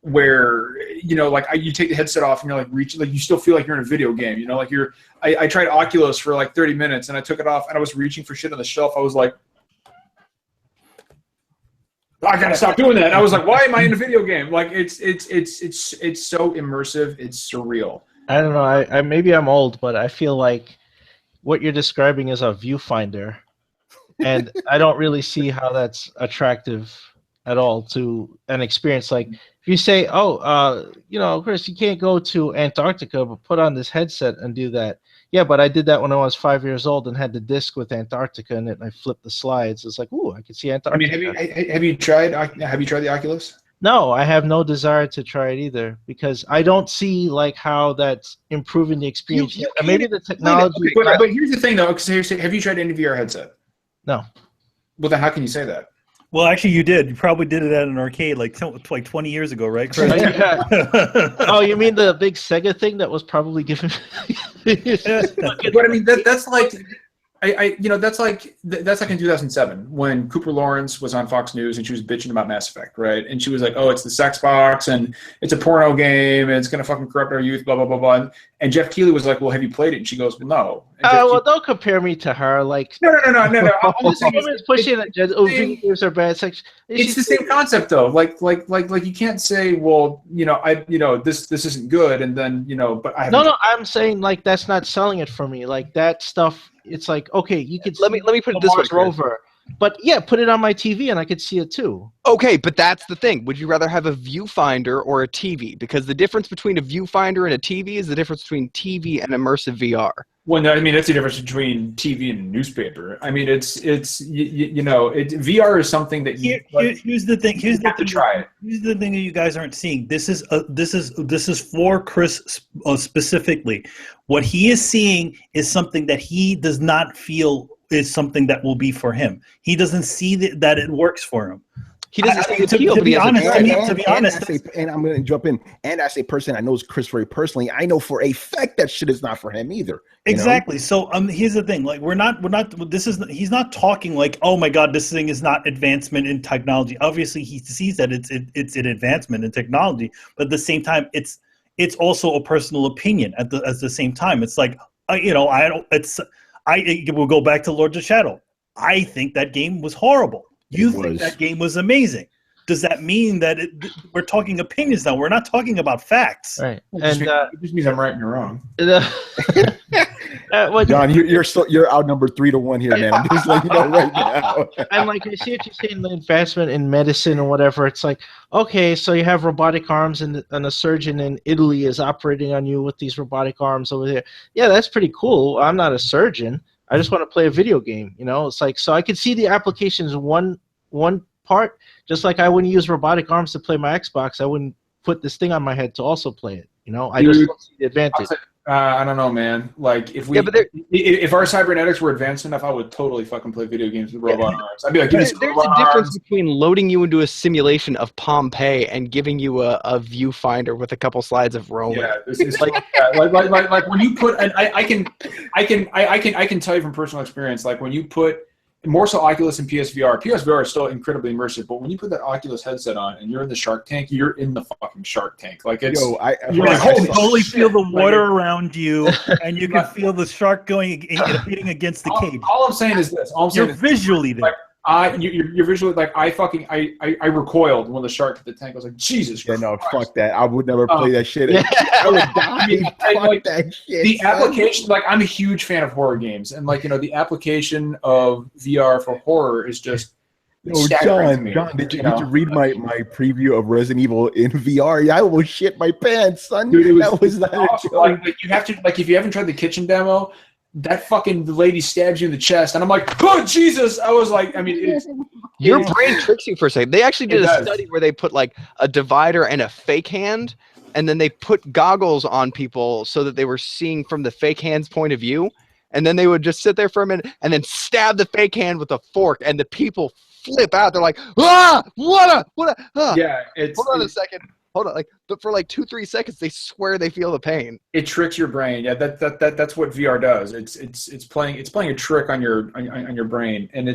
you take the headset off and you're like you still feel like you're in a video game. Like I tried Oculus for like 30 minutes and I took it off and I was reaching for shit on the shelf. I was like, I gotta stop doing that. I was like, why am I in a video game? Like it's so immersive, it's surreal. I don't know. I maybe I'm old, but I feel like what you're describing is a viewfinder, and I don't really see how that's attractive at all to an experience. Like if you say, Chris, you can't go to Antarctica, but put on this headset and do that. Yeah, but I did that when I was 5 years old and had the disc with Antarctica in it, and I flipped the slides. It's like, ooh, I can see Antarctica. I mean, have you tried the Oculus? No, I have no desire to try it either, because I don't see like how that's improving the experience. Maybe the technology. Okay, but here's the thing, though. Have you tried any VR headset? No. Well, then how can you say that? Well, actually, you did. You probably did it at an arcade like 20 years ago, right, Chris? Oh, you mean the big Sega thing that was probably given? But I mean, that's like, that's like in 2007 when Cooper Lawrence was on Fox News and she was bitching about Mass Effect, right? And she was like, "Oh, it's the sex box and it's a porno game and it's gonna fucking corrupt our youth, blah blah blah blah." And Jeff Keighley was like, "Well, have you played it?" And she goes, "Well, no." Well, don't compare me to her. Like, no. Women's pushing that video games are bad. It's the same concept, though. Like you can't say, "Well, this isn't good," and then but I haven't. No, I'm saying like that's not selling it for me. Like that stuff. It's like, okay, you could let me put it this way, Rover, but yeah, put it on my TV and I could see it too. Okay, but that's the thing. Would you rather have a viewfinder or a TV? Because the difference between a viewfinder and a TV is the difference between TV and immersive VR. Well, no, I mean that's the difference between TV and newspaper. I mean, it's VR is something that here's the thing. Here's the thing that you guys aren't seeing. This is for Chris specifically. What he is seeing is something that he does not feel is something that will be for him. He doesn't see that it works for him. He doesn't see the appeal, to be honest, and I'm going to jump in. And as a person, I know Chris very personally. I know for a fact that shit is not for him either. Exactly. So here's the thing. Like he's not talking like, oh my God, this thing is not advancement in technology. Obviously, he sees that it's an advancement in technology, but at the same time, it's also a personal opinion. At the same time, it's like I will go back to Lords of Shadow. I think that game was horrible. You think that game was amazing. Does that mean that we're talking opinions now? We're not talking about facts. Right. And it just means I'm right and you're wrong. John, you're outnumbered 3-1 here, man. I'm just letting you know right now. And like I see what you're saying, the advancement in medicine or whatever. It's like, okay, so you have robotic arms and a surgeon in Italy is operating on you with these robotic arms over there. Yeah, that's pretty cool. I'm not a surgeon. I just want to play a video game, It's like, so I could see the applications one part, just like I wouldn't use robotic arms to play my Xbox. I wouldn't put this thing on my head to also play it. You know, I just don't see the advantage. I don't know, man. Like if our cybernetics were advanced enough, I would totally fucking play video games with robot arms. I'd be like, there's a difference between loading you into a simulation of Pompeii and giving you a viewfinder with a couple slides of Rome. Yeah, it's like when you put, and I can tell you from personal experience, like when you put more so Oculus and PSVR is still incredibly immersive, but when you put that Oculus headset on and you're in the Shark Tank, you're in the fucking Shark Tank. Like it's, you can totally feel the water around you, and you can feel the shark hitting against the cage. All I'm saying is this. You're visually there. You're visually like I recoiled when the shark hit the tank. I was like, Jesus Christ. Yeah, no, fuck that. I would never play that shit. I would die. Fuck that shit. The application, like, I'm a huge fan of horror games, and like, you know, the application of VR for horror is just. John, did you read my preview of Resident Evil in VR? Yeah, I almost shit my pants, son. Dude, that was not awesome. Like you have to, like, if you haven't tried the kitchen demo, that fucking lady stabs you in the chest, and I'm like, oh Jesus! I was like, I mean, your brain tricks you for a second. They actually did a study where they put like a divider and a fake hand, and then they put goggles on people so that they were seeing from the fake hand's point of view, and then they would just sit there for a minute and then stab the fake hand with a fork, and the people flip out. They're like, ah, what a. Yeah, hold on a second. Hold on, like, but for like 2-3 seconds, they swear they feel the pain. It tricks your brain. Yeah, that's what VR does. It's playing a trick on your brain, and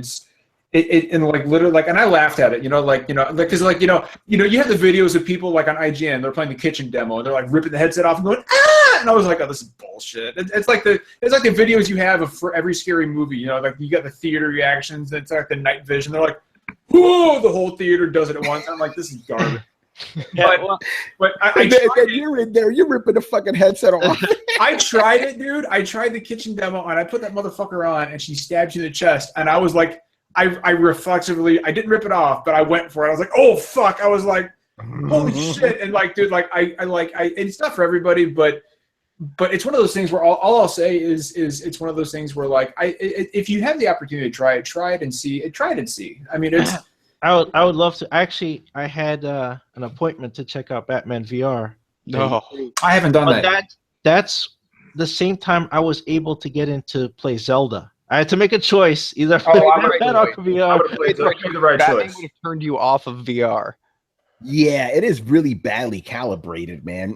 and like literally, like, and I laughed at it, because you have the videos of people like on IGN, they're playing the kitchen demo, and they're like ripping the headset off and going ah, and I was like, oh, this is bullshit. It's like the videos you have for every scary movie, like you got the theater reactions, and it's like the night vision. They're like, whoa, the whole theater does it at once. I'm like, this is garbage. Yeah, but you're in there, you're ripping the fucking headset off. I tried it, dude. I tried the kitchen demo, and I put that motherfucker on, and she stabs you in the chest, and I was like, I reflexively, I didn't rip it off, but I went for it. I was like, oh fuck! I was like, holy shit! And like, dude, like, I it's not for everybody, but it's one of those things where all I'll say is it's one of those things where, like, if you have the opportunity to try it and see. I mean, it's. I would love to. Actually, I had an appointment to check out Batman VR. No, I haven't done that. That's the same time I was able to get into play Zelda. I had to make a choice, either play that or VR. The right Batman choice. would have turned you off of VR. Yeah, it is really badly calibrated, man.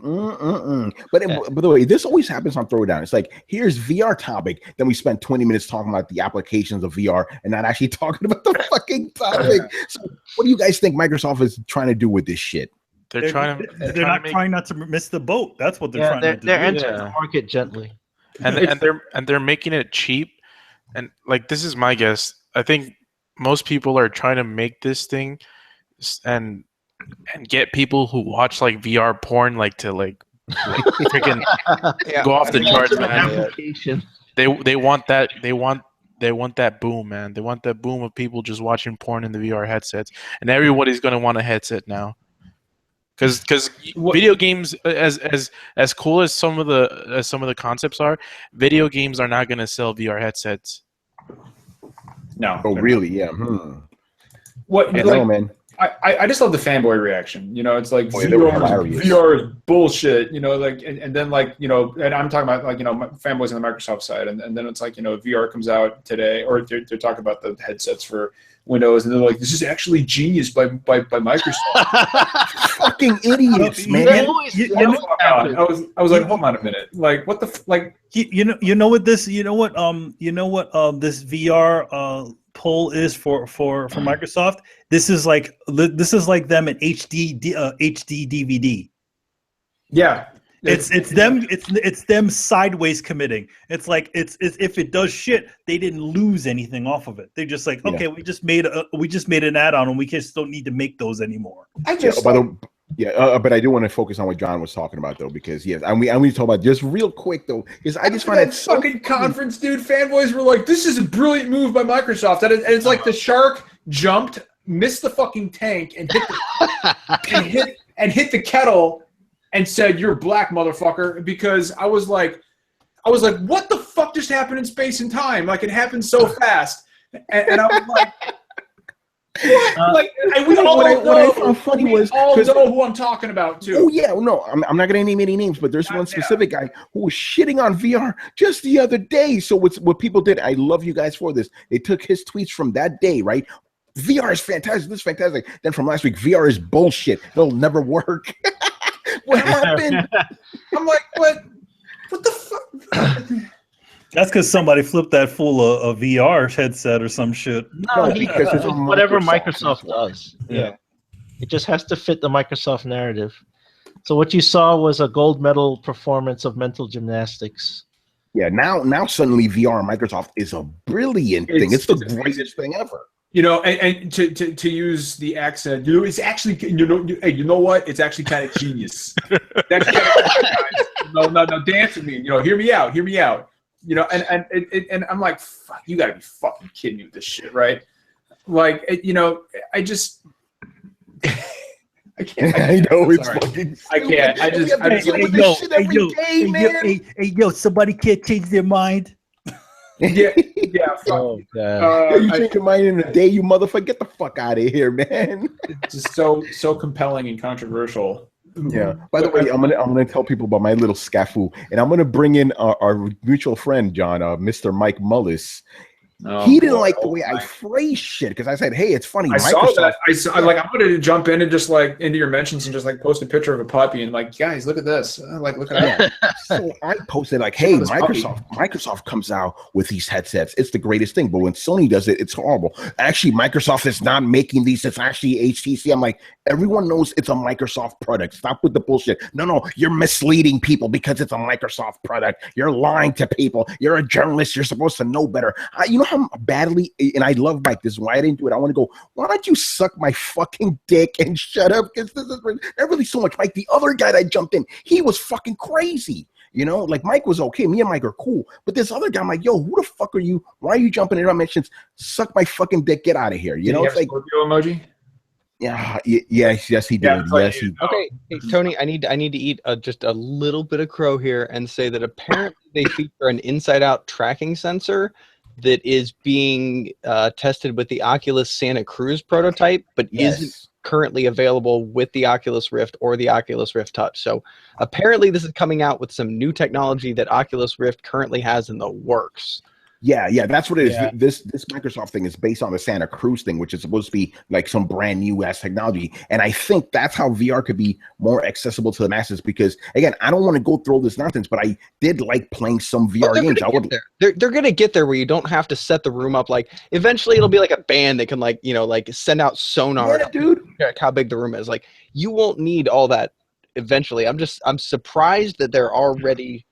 But by the way, this always happens on Throwdown. It's like, here's VR topic, then we spend 20 minutes talking about the applications of VR and not actually talking about the fucking topic. So what do you guys think Microsoft is trying to do with this shit? They're trying not to miss the boat. That's what they're trying to do. They're entering the market gently. And they're making it cheap. And like, this is my guess. I think most people are trying to make this thing and get people who watch like VR porn to freaking go off the charts, man. They want that boom, man. They want that boom of people just watching porn in the VR headsets, and everybody's gonna want a headset now. Because video games, as cool as some of the concepts are, video games are not gonna sell VR headsets. No. Oh, really? Yeah. What? I know, man. I just love the fanboy reaction. It's like VR is bullshit. And then and I'm talking about fanboys on the Microsoft side, and then it's like VR comes out today, or they're talking about the headsets for Windows, and they're like, this is actually genius by Microsoft. Fucking idiots, man. I was like, hold on a minute, like what the like you know what this this VR pull is for Microsoft. This is like them at HD DVD. Yeah, it's them sideways committing. It's like it's if it does shit, they didn't lose anything off of it. They're just like, okay, we just made an add-on, and we just don't need to make those anymore. But I do want to focus on what John was talking about, though, because yes, and we talk about just real quick though, because I just find that fucking conference, dude. Fanboys were like, "This is a brilliant move by Microsoft," and it's like the shark jumped, missed the fucking tank, and hit the kettle, and said, "You're black, motherfucker," because I was like, what the fuck just happened in space and time? Like, it happened so fast, and I was like. Like, and we all what I found funny we was all know who I'm talking about too. Oh yeah, no, I'm not gonna name any names, but there's one specific guy who was shitting on VR just the other day. So what people did, I love you guys for this. They took his tweets from that day, right? VR is fantastic. This is fantastic. Then from last week, VR is bullshit. It'll never work. What happened? I'm like, what? What the fuck? That's because somebody flipped that full of VR headset or some shit. No, because it's on whatever Microsoft. Microsoft does. Yeah. It just has to fit the Microsoft narrative. So what you saw was a gold medal performance of mental gymnastics. Yeah, now suddenly VR on Microsoft is a brilliant thing. It's the greatest thing ever. You know, and to use the accent, you know, it's actually, hey, you know what? It's actually kind of genius. That's kind of, no, dance with me. You know, hear me out. You know, and I'm like, fuck, you gotta be fucking kidding me with this shit, right? Like, you know, I just. I can't. I know it's sorry. fucking. I can't. I just. Hey, yo, somebody can't change their mind. Yeah. Fuck. Oh, God. You change your mind in a day, you motherfucker. Get the fuck out of here, man. It's just so compelling and controversial. Yeah. By the way, I'm gonna tell people about my little scafu, and I'm gonna bring in our mutual friend John, Mr. Mike Mullis. Oh, he didn't like the way I phrased shit because I said, "Hey, it's funny." I saw that. I'm going to jump in and just like into your mentions and just like post a picture of a puppy and like, guys, look at this. Like, look at that. So I posted like, "Hey, Microsoft comes out with these headsets. It's the greatest thing." But when Sony does it, it's horrible. Actually, Microsoft is not making these. It's actually HTC. I'm like, everyone knows it's a Microsoft product. Stop with the bullshit. No, you're misleading people because it's a Microsoft product. You're lying to people. You're a journalist. You're supposed to know better. You know how badly, and I love Mike. This is why I didn't do it. I want to go, why don't you suck my fucking dick and shut up? Because this is not really so much Mike. The other guy that jumped in, he was fucking crazy. You know, like Mike was okay. Me and Mike are cool. But this other guy, I'm like, yo, who the fuck are you? Why are you jumping in our mentions? Suck my fucking dick. Get out of here. You know, it's like Scorpio emoji. Yeah, yes, he did. Yes, he did. Okay, hey, Tony, I need to eat just a little bit of crow here and say that apparently they feature an inside-out tracking sensor that is being tested with the Oculus Santa Cruz prototype, but isn't currently available with the Oculus Rift or the Oculus Rift Touch. So apparently this is coming out with some new technology that Oculus Rift currently has in the works. Yeah, that's what it is. Yeah. This Microsoft thing is based on the Santa Cruz thing, which is supposed to be like some brand new ass technology. And I think that's how VR could be more accessible to the masses. Because again, I don't want to go through this nonsense, but I did like playing some VR games. They're gonna get there where you don't have to set the room up. Like eventually it'll be like a band that can like send out sonar. Yeah, dude. How big the room is. Like you won't need all that eventually. I'm surprised that they're already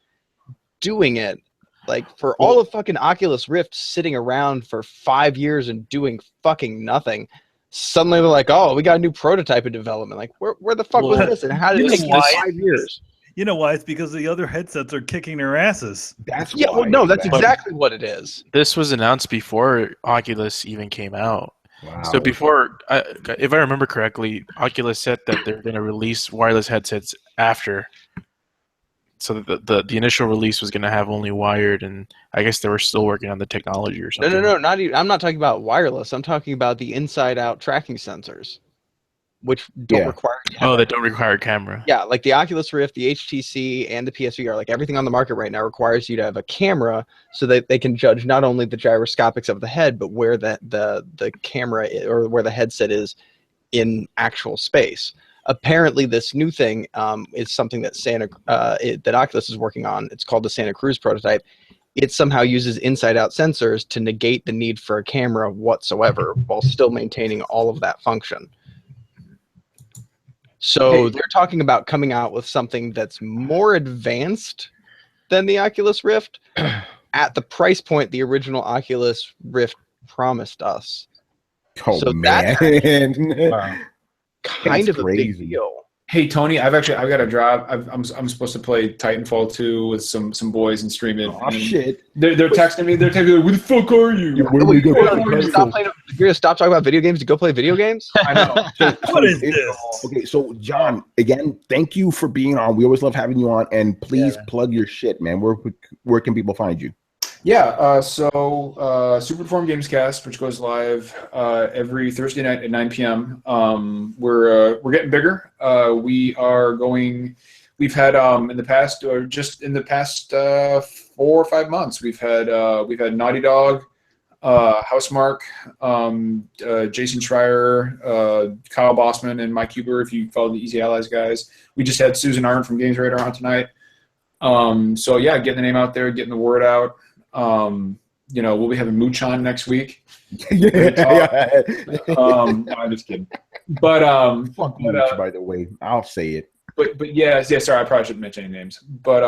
doing it. Like for all of fucking Oculus Rift sitting around for 5 years and doing fucking nothing, suddenly they're like, "Oh, we got a new prototype in development." Like, where the fuck was this? And how did it take 5 years? You know why? It's because the other headsets are kicking their asses. That's yeah. Well, no, that's exactly what it is. This was announced before Oculus even came out. Wow. So before, if I remember correctly, Oculus said that they're going to release wireless headsets after. So the initial release was going to have only wired, and I guess they were still working on the technology or something. No, not even. I'm not talking about wireless. I'm talking about the inside-out tracking sensors, which don't require a camera. Oh, that don't require a camera. Yeah, like the Oculus Rift, the HTC, and the PSVR, like everything on the market right now requires you to have a camera so that they can judge not only the gyroscopics of the head, but where the camera or where the headset is in actual space. Apparently, this new thing is something that that Oculus is working on. It's called the Santa Cruz prototype. It somehow uses inside-out sensors to negate the need for a camera whatsoever, while still maintaining all of that function. So they're talking about coming out with something that's more advanced than the Oculus Rift at the price point the original Oculus Rift promised us. Oh, so man. That's kind of crazy. a big deal. Hey Tony, I've got a job. I'm supposed to play Titanfall 2 with some boys and stream it. Oh shit! They're texting me. They're texting me. Where the fuck are you? You're You're gonna stop talking about video games to go play video games? I know. What is this? Okay, so John, again, thank you for being on. We always love having you on, and please plug your shit, man. Where can people find you? Yeah, so Superform Gamescast, which goes live every Thursday night at 9 p.m. We're getting bigger. We've had in the past, or just in the past 4 or 5 months, we've had Naughty Dog, Housemark, Jason Schreier, Kyle Bossman, and Mike Huber. If you follow the Easy Allies guys, we just had Susan Arndt from Games Radar on tonight. So yeah, getting the name out there, getting the word out. We'll be having Mooch on next week. Yeah. No, I'm just kidding. But Fuck Mooch, by the way, I'll say it. But yeah. Sorry, I probably shouldn't mention any names. But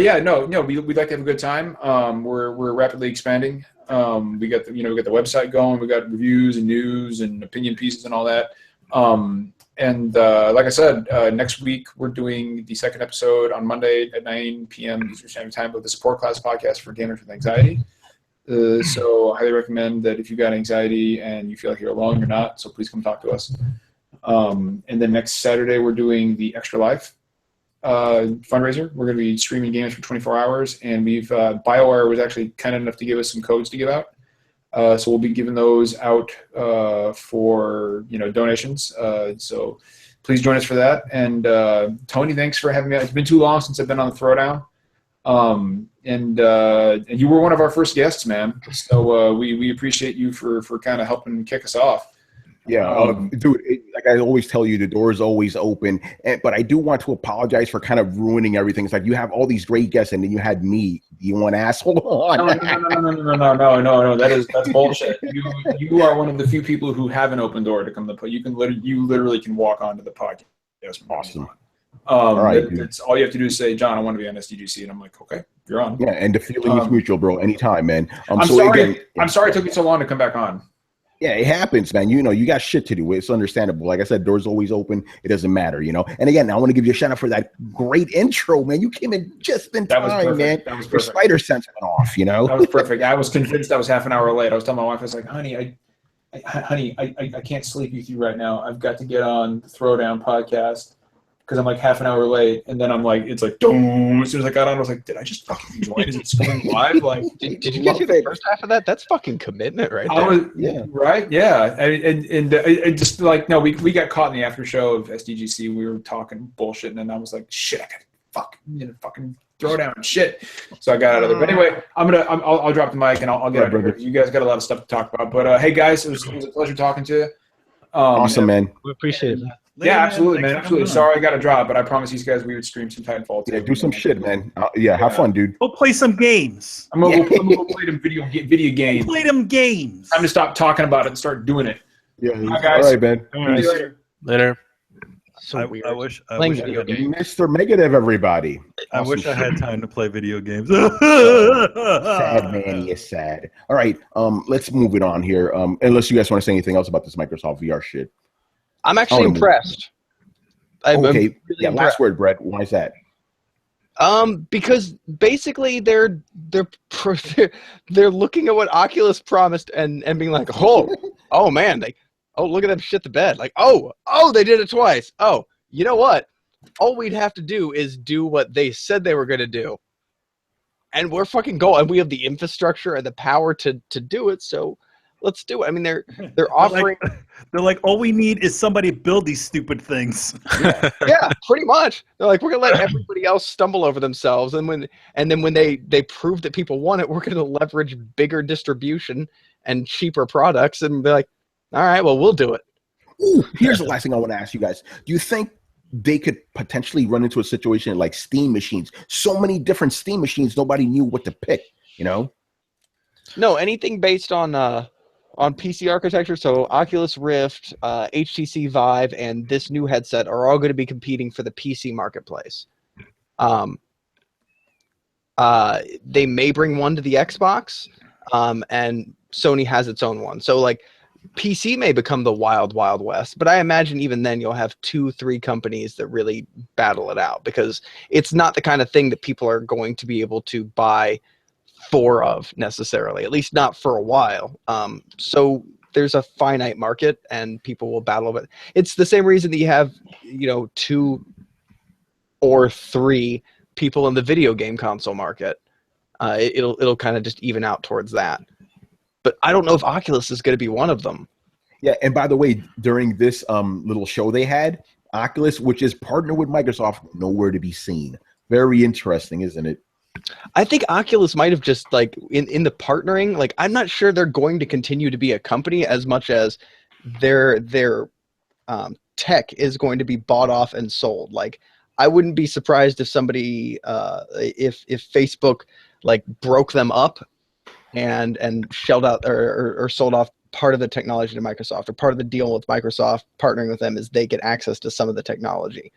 yeah, no, we'd like to have a good time. We're rapidly expanding. We got the website going. We got reviews and news and opinion pieces and all that. And like I said, next week we're doing the second episode on Monday at 9 p.m. Eastern Standard Time of the Support Class podcast for gamers with anxiety. So I highly recommend that if you've got anxiety and you feel like you're alone, you're not. So please come talk to us. And then next Saturday we're doing the Extra Life fundraiser. We're going to be streaming games for 24 hours, and BioWare was actually kind enough to give us some codes to give out. So we'll be giving those out for donations. So please join us for that. And Tony, thanks for having me. It's been too long since I've been on the Throwdown. And you were one of our first guests, man. So we appreciate you for kind of helping kick us off. Yeah, dude, like I always tell you, the door is always open. But I do want to apologize for kind of ruining everything. It's like you have all these great guests, and then you had me. You want asshole? No. That's bullshit. You are one of the few people who have an open door to come to. You literally can walk onto the podcast. Awesome. All right, that's all you have to do is say, John, I want to be on SDGC, and I'm like, okay, you're on. Yeah, and the feeling is mutual, bro. Anytime, man. I'm sorry. I'm sorry it took me so long to come back on. Yeah, it happens, man. You got shit to do. It's understandable. Like I said, doors always open. It doesn't matter, And again, I want to give you a shout out for that great intro, man. You came in just in time, man. That was perfect. Your spider sense went off, That was perfect. I was convinced I was half an hour late. I was telling my wife, I was like, honey, I can't sleep with you right now. I've got to get on the Throwdown podcast because I'm like half an hour late, and then I'm like, it's like, boom. As soon as I got on, I was like, did I just fucking join? Is it streaming live? Like, did you get through the first half of that? That's fucking commitment, right there. Yeah, right. Yeah, and just like no, we got caught in the after show of SDGC. We were talking bullshit, and then I was like, shit, I gotta fucking throw down shit. So I got out of there. But anyway, I'll drop the mic and I'll get out of here. You guys got a lot of stuff to talk about. But hey, guys, it was a pleasure talking to you. Awesome, man. We appreciate it. Yeah, absolutely, man. Absolutely. Sorry I got to drop, but I promise these guys we would stream some Titanfall too. Yeah, do some shit, man. Have fun, dude. Go play some games. I'm gonna go play them video games. Play them games. Time to stop talking about it and start doing it. Yeah. Bye, guys. All right, man. See you later. So weird. I wish video games. Mr. Megadeth, everybody. I wish I had time to play video games. Sad, man. You're sad. All right. Let's move it on here. Unless you guys want to say anything else about this Microsoft VR shit. I'm actually impressed. I'm okay. really Last impressed. word, Brett. Why is that? Because basically they're looking at what Oculus promised and being like, oh man, look at them shit the bed. Like, oh, they did it twice. Oh, you know what? All we'd have to do is do what they said they were going to do. And we're fucking going. And we have the infrastructure and the power to do it. So let's do it. I mean, they're offering. They're like, all we need is somebody to build these stupid things. Yeah, pretty much. They're like, we're gonna let everybody else stumble over themselves, and then when they prove that people want it, we're gonna leverage bigger distribution and cheaper products, and be like, all right, well, we'll do it. Ooh, here's the last thing I want to ask you guys. Do you think they could potentially run into a situation like Steam machines? So many different Steam machines, nobody knew what to pick. No, anything based on PC architecture, so Oculus Rift, HTC Vive, and this new headset are all going to be competing for the PC marketplace. They may bring one to the Xbox, and Sony has its own one. So, like, PC may become the wild, wild west, but I imagine even then you'll have 2-3 companies that really battle it out, because it's not the kind of thing that people are going to be able to buy 4 of necessarily, at least not for a while. So there's a finite market and people will battle it. It's the same reason that you have 2 or 3 people in the video game console market. it'll kind of just even out towards that. But I don't know if Oculus is going to be one of them. Yeah, and by the way, during this little show they had, Oculus, which is partnered with Microsoft, nowhere to be seen. Very interesting, isn't it? I think Oculus might have just like in the partnering, like I'm not sure they're going to continue to be a company as much as their tech is going to be bought off and sold. Like I wouldn't be surprised if somebody if Facebook like broke them up and shelled out or sold off part of the technology to Microsoft, or part of the deal with Microsoft partnering with them is they get access to some of the technology.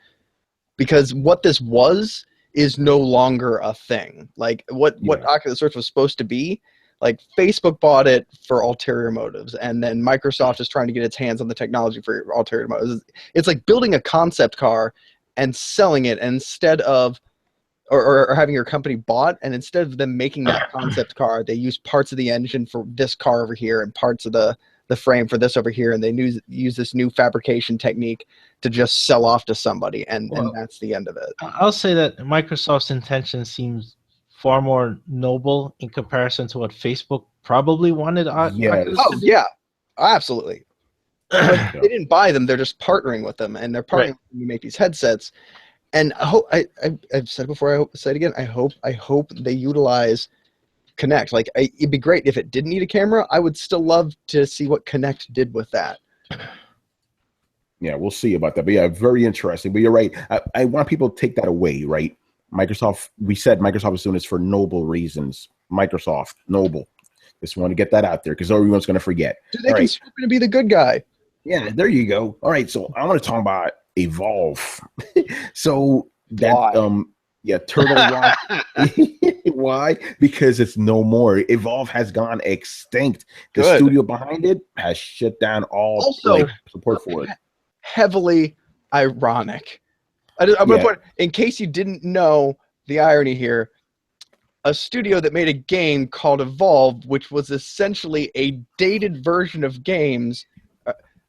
Because what this was is no longer a thing. Like what Oculus Rift was supposed to be, like Facebook bought it for ulterior motives, and then Microsoft is trying to get its hands on the technology for ulterior motives. It's like building a concept car and selling it instead of or having your company bought, and instead of them making that concept car, they use parts of the engine for this car over here and parts of the frame for this over here, and they use this new fabrication technique to just sell off to somebody, and that's the end of it. I'll say that Microsoft's intention seems far more noble in comparison to what Facebook probably wanted. Yeah, absolutely. They didn't buy them; they're just partnering with them, and they're partnering with them to make these headsets. And I hope I've said it before. I hope to say it again. I hope they utilize Kinect. Like it'd be great if it didn't need a camera. I would still love to see what Kinect did with that. Yeah, we'll see about that. But yeah, very interesting. But you're right. I want people to take that away, right? Microsoft. We said Microsoft is doing this for noble reasons. Microsoft, noble. Just want to get that out there because everyone's going to forget. They can swoop in and be the good guy. Yeah, there you go. All right, so I want to talk about Evolve. So that Turtle Rock. Why? Because it's no more. Evolve has gone extinct. The studio behind it has shut down all support for it. Heavily ironic. I'm going to put, in case you didn't know the irony here, a studio that made a game called Evolve, which was essentially a dated version of games,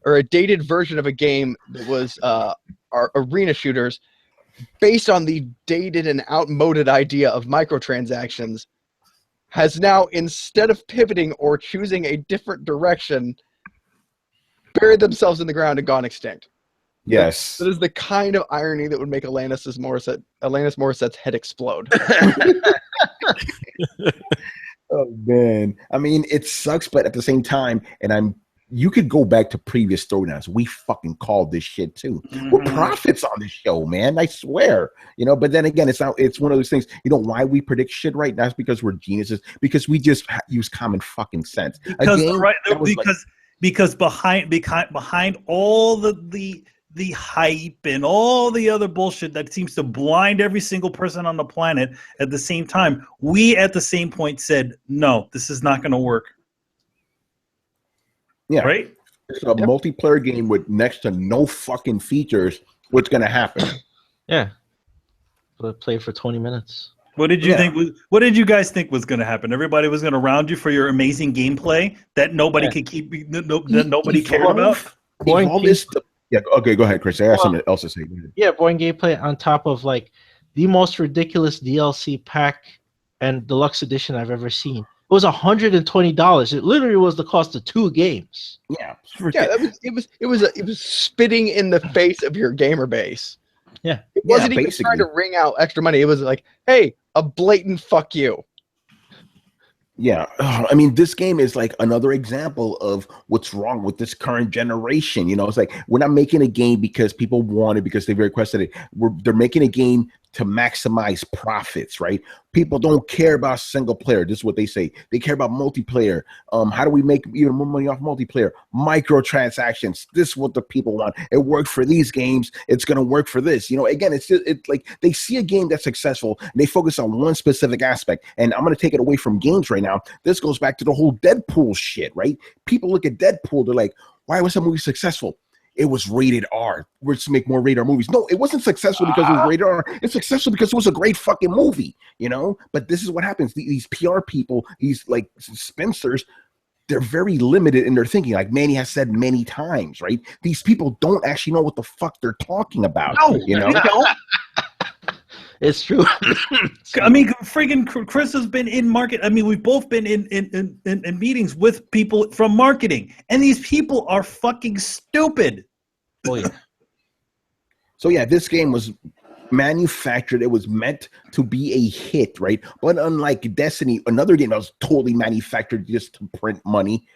or a dated version of a game that was our arena shooters, based on the dated and outmoded idea of microtransactions, has now, instead of pivoting or choosing a different direction, buried themselves in the ground and gone extinct. Yes. That is the kind of irony that would make Alanis Morissette's head explode. Oh man. I mean, it sucks, but at the same time, you could go back to previous Throwdowns. We fucking called this shit too. Mm-hmm. We're prophets on this show, man. I swear. But then again, it's one of those things. Why we predict shit right now is because we're geniuses. Because we just use common fucking sense. Because behind all the hype and all the other bullshit that seems to blind every single person on the planet at the same time, we at the same point said, no, this is not going to work. Yeah. Right? It's a multiplayer game with next to no fucking features. What's going to happen? Yeah. But play for 20 minutes. What did you think? What did you guys think was going to happen? Everybody was going to round you for your amazing gameplay that nobody could keep, that nobody cared about? Okay, go ahead, Chris. I have something else to say. Yeah, boring gameplay on top of like the most ridiculous DLC pack and deluxe edition I've ever seen. It was $120. It literally was the cost of 2 games. Yeah, it was spitting in the face of your gamer base. Yeah, it wasn't even trying to wring out extra money. It was like, hey, a blatant fuck you. Yeah, I mean, this game is like another example of what's wrong with this current generation. It's like we're not making a game because people want it, because they've requested it. They're making a game to maximize profits, right? People don't care about single player. This is what they say. They care about multiplayer. How do we make even more money off multiplayer? Microtransactions. This is what the people want. It worked for these games. It's going to work for this. Again, it's like they see a game that's successful and they focus on one specific aspect. And I'm going to take it away from games right now. This goes back to the whole Deadpool shit, right? People look at Deadpool. They're like, why was that movie successful? It was rated R. We're just make more rated R movies. No, it wasn't successful because it was rated R. It's successful because it was a great fucking movie, But this is what happens. These PR people, these like spinsters, they're very limited in their thinking. Like Manny has said many times, right? These people don't actually know what the fuck they're talking about. No, they don't. It's true. I mean, friggin' Chris has been in market. I mean, we've both been in meetings with people from marketing, and these people are fucking stupid. Oh yeah. So yeah, this game was manufactured. It was meant to be a hit, right? But unlike Destiny, another game that was totally manufactured just to print money,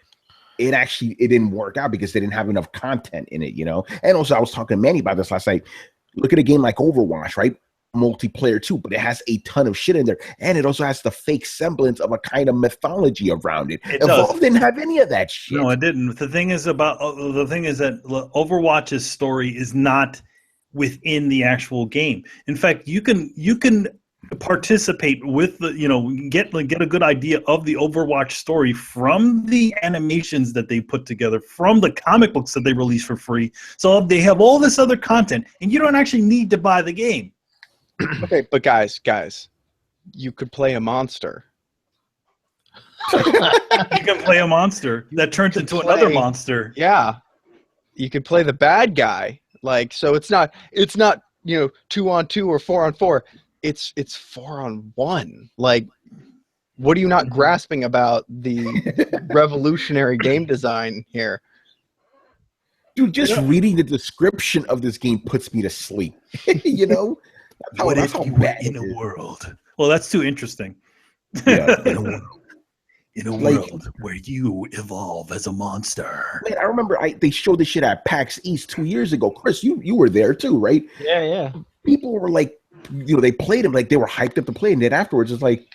it didn't work out because they didn't have enough content in it, you know? And also, I was talking to Manny about this last night. Look at a game like Overwatch, right? Multiplayer too, but it has a ton of shit in there. And it also has the fake semblance of a kind of mythology around it. Evolve didn't have any of that shit. No, it didn't. The thing is that Overwatch's story is not within the actual game. In fact, you can participate with the, you know, get a good idea of the Overwatch story from the animations that they put together, from the comic books that they release for free. So they have all this other content, and you don't actually need to buy the game. Okay, but guys, you could play a monster. You can play a monster that turns into another monster. Yeah, you could play the bad guy. Like, so it's not 2-on-2 or 4-on-4. It's 4-on-1. Like, what are you not grasping about the revolutionary game design here? Dude, just reading the description of this game puts me to sleep. You know? What if you were in a world? Well, that's too interesting. Yeah. In a world where you evolve as a monster. Man, I remember they showed this shit at PAX East 2 years ago. Chris, you were there too, right? Yeah. People were like, you know, they played them like they were hyped up to play, and then afterwards it's like,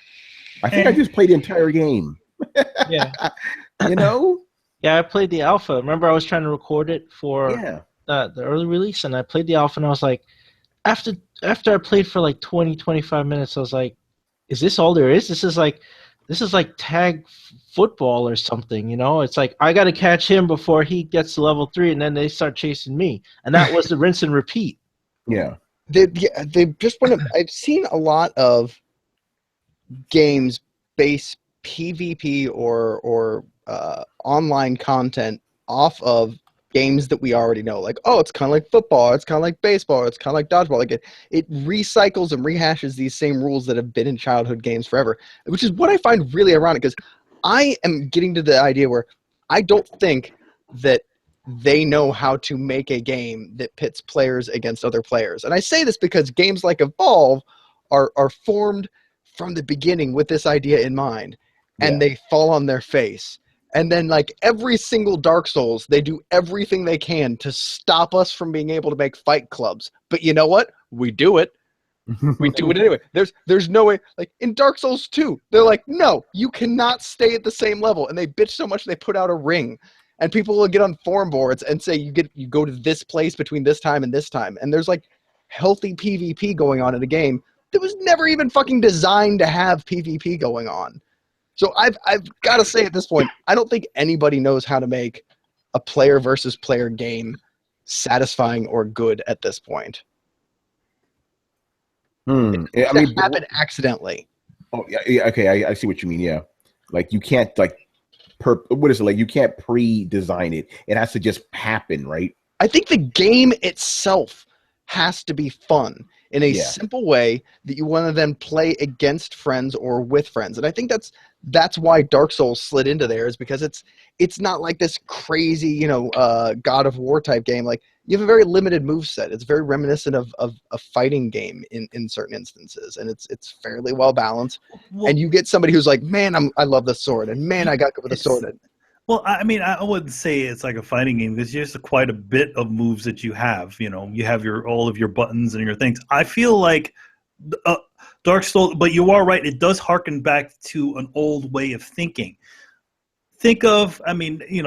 I think I just played the entire game. Yeah. You know? Yeah, I played the alpha. Remember, I was trying to record it for the early release, and I played the alpha, and I was like, after I played for like 20, 25 minutes, I was like, is this all there is? This is like tag football or something, you know? It's like, I got to catch him before he gets to level 3, and then they start chasing me. And that was the rinse and repeat. Yeah. They just want to. I've seen a lot of games base PvP or online content off of games that we already know. Like, oh, it's kind of like football, it's kind of like baseball, it's kind of like dodgeball. Like it recycles and rehashes these same rules that have been in childhood games forever, which is what I find really ironic, because I am getting to the idea where I don't think that they know how to make a game that pits players against other players. And I say this because games like Evolve are formed from the beginning with this idea in mind, and they fall on their face. And then, like, every single Dark Souls, they do everything they can to stop us from being able to make fight clubs. But you know what? We do it. We do it anyway. There's no way. Like, in Dark Souls 2, they're like, no, you cannot stay at the same level. And they bitch so much they put out a ring. And people will get on forum boards and say, you go to this place between this time and this time. And there's, like, healthy PvP going on in a game that was never even fucking designed to have PvP going on. So I've got to say at this point, I don't think anybody knows how to make a player versus player game satisfying or good at this point. It happened accidentally. Oh yeah, okay, I see what you mean. Yeah, like you can't what is it like? You can't pre-design it. It has to just happen, right? I think the game itself has to be fun in a simple way that you want to then play against friends or with friends. And I think that's why Dark Souls slid into there, is because it's not like this crazy, God of War type game. Like, you have a very limited moveset. It's very reminiscent of a fighting game in certain instances, and it's fairly well balanced. Well, and you get somebody who's like, man, I love the sword, and man, I got good with the sword. Well, I mean, I wouldn't say it's like a fighting game, because there's quite a bit of moves that you have. You know, you have all of your buttons and your things. I feel like Dark Souls, but you are right. It does harken back to an old way of thinking. Think of, I mean, you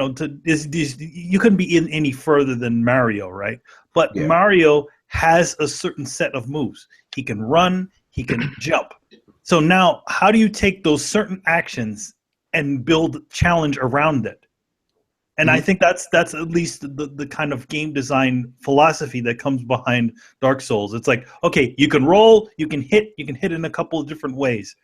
couldn't be in any further than Mario, right? But Mario has a certain set of moves. He can run, he can jump. So now, how do you take those certain actions and build challenge around it? And I think that's at least the kind of game design philosophy that comes behind Dark Souls. It's like, okay, you can roll, you can hit in a couple of different ways.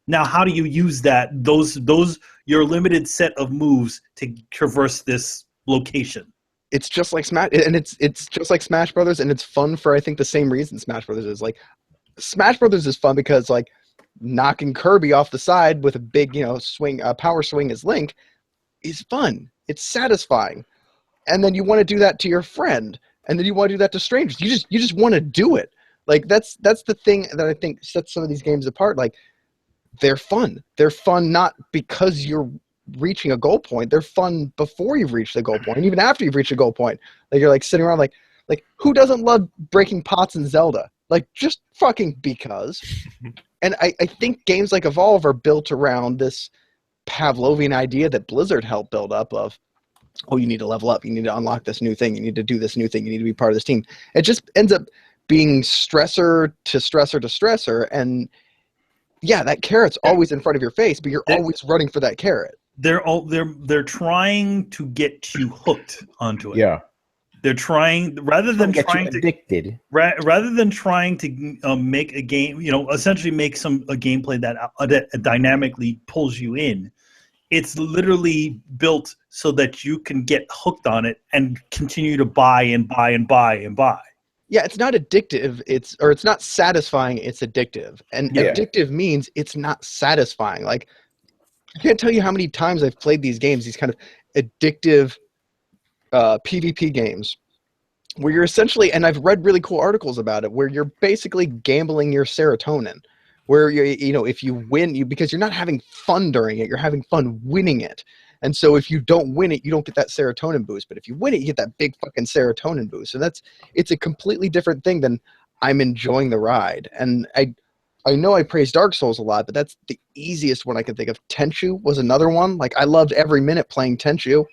Now, how do you use those your limited set of moves to traverse this location? It's just like Smash, and it's just like Smash Brothers, and it's fun for, I think, the same reason Smash Brothers is. Like, Smash Brothers is fun because like knocking Kirby off the side with a big, swing, power swing as Link is fun. It's satisfying. And then you want to do that to your friend, and then you want to do that to strangers. You just want to do it. Like that's the thing that I think sets some of these games apart. Like they're fun. They're fun not because you're reaching a goal point. They're fun before you've reached the goal point, and even after you've reached a goal point. Like you're like sitting around like who doesn't love breaking pots in Zelda? Like just fucking because. And I think games like Evolve are built around this Pavlovian idea that Blizzard helped build up of, oh, you need to level up, you need to unlock this new thing, you need to do this new thing, you need to be part of this team. It just ends up being stressor to stressor to stressor, and yeah, that carrot's always in front of your face, but you're always running for that carrot. They're trying to get you hooked onto it. Yeah. They're trying rather than trying to addicted. Rather than trying to make a game, essentially make a gameplay that dynamically pulls you in. It's literally built so that you can get hooked on it and continue to buy and buy and buy and buy. Yeah, it's not addictive. It's not satisfying. It's addictive, and addictive means it's not satisfying. Like I can't tell you how many times I've played these games, these kind of addictive PvP games, where you're essentially, and I've read really cool articles about it, where you're basically gambling your serotonin. Where if you win, because you're not having fun during it, you're having fun winning it. And so if you don't win it, you don't get that serotonin boost. But if you win it, you get that big fucking serotonin boost. And it's a completely different thing than I'm enjoying the ride. And I know I praise Dark Souls a lot, but that's the easiest one I can think of. Tenchu was another one. Like I loved every minute playing Tenchu.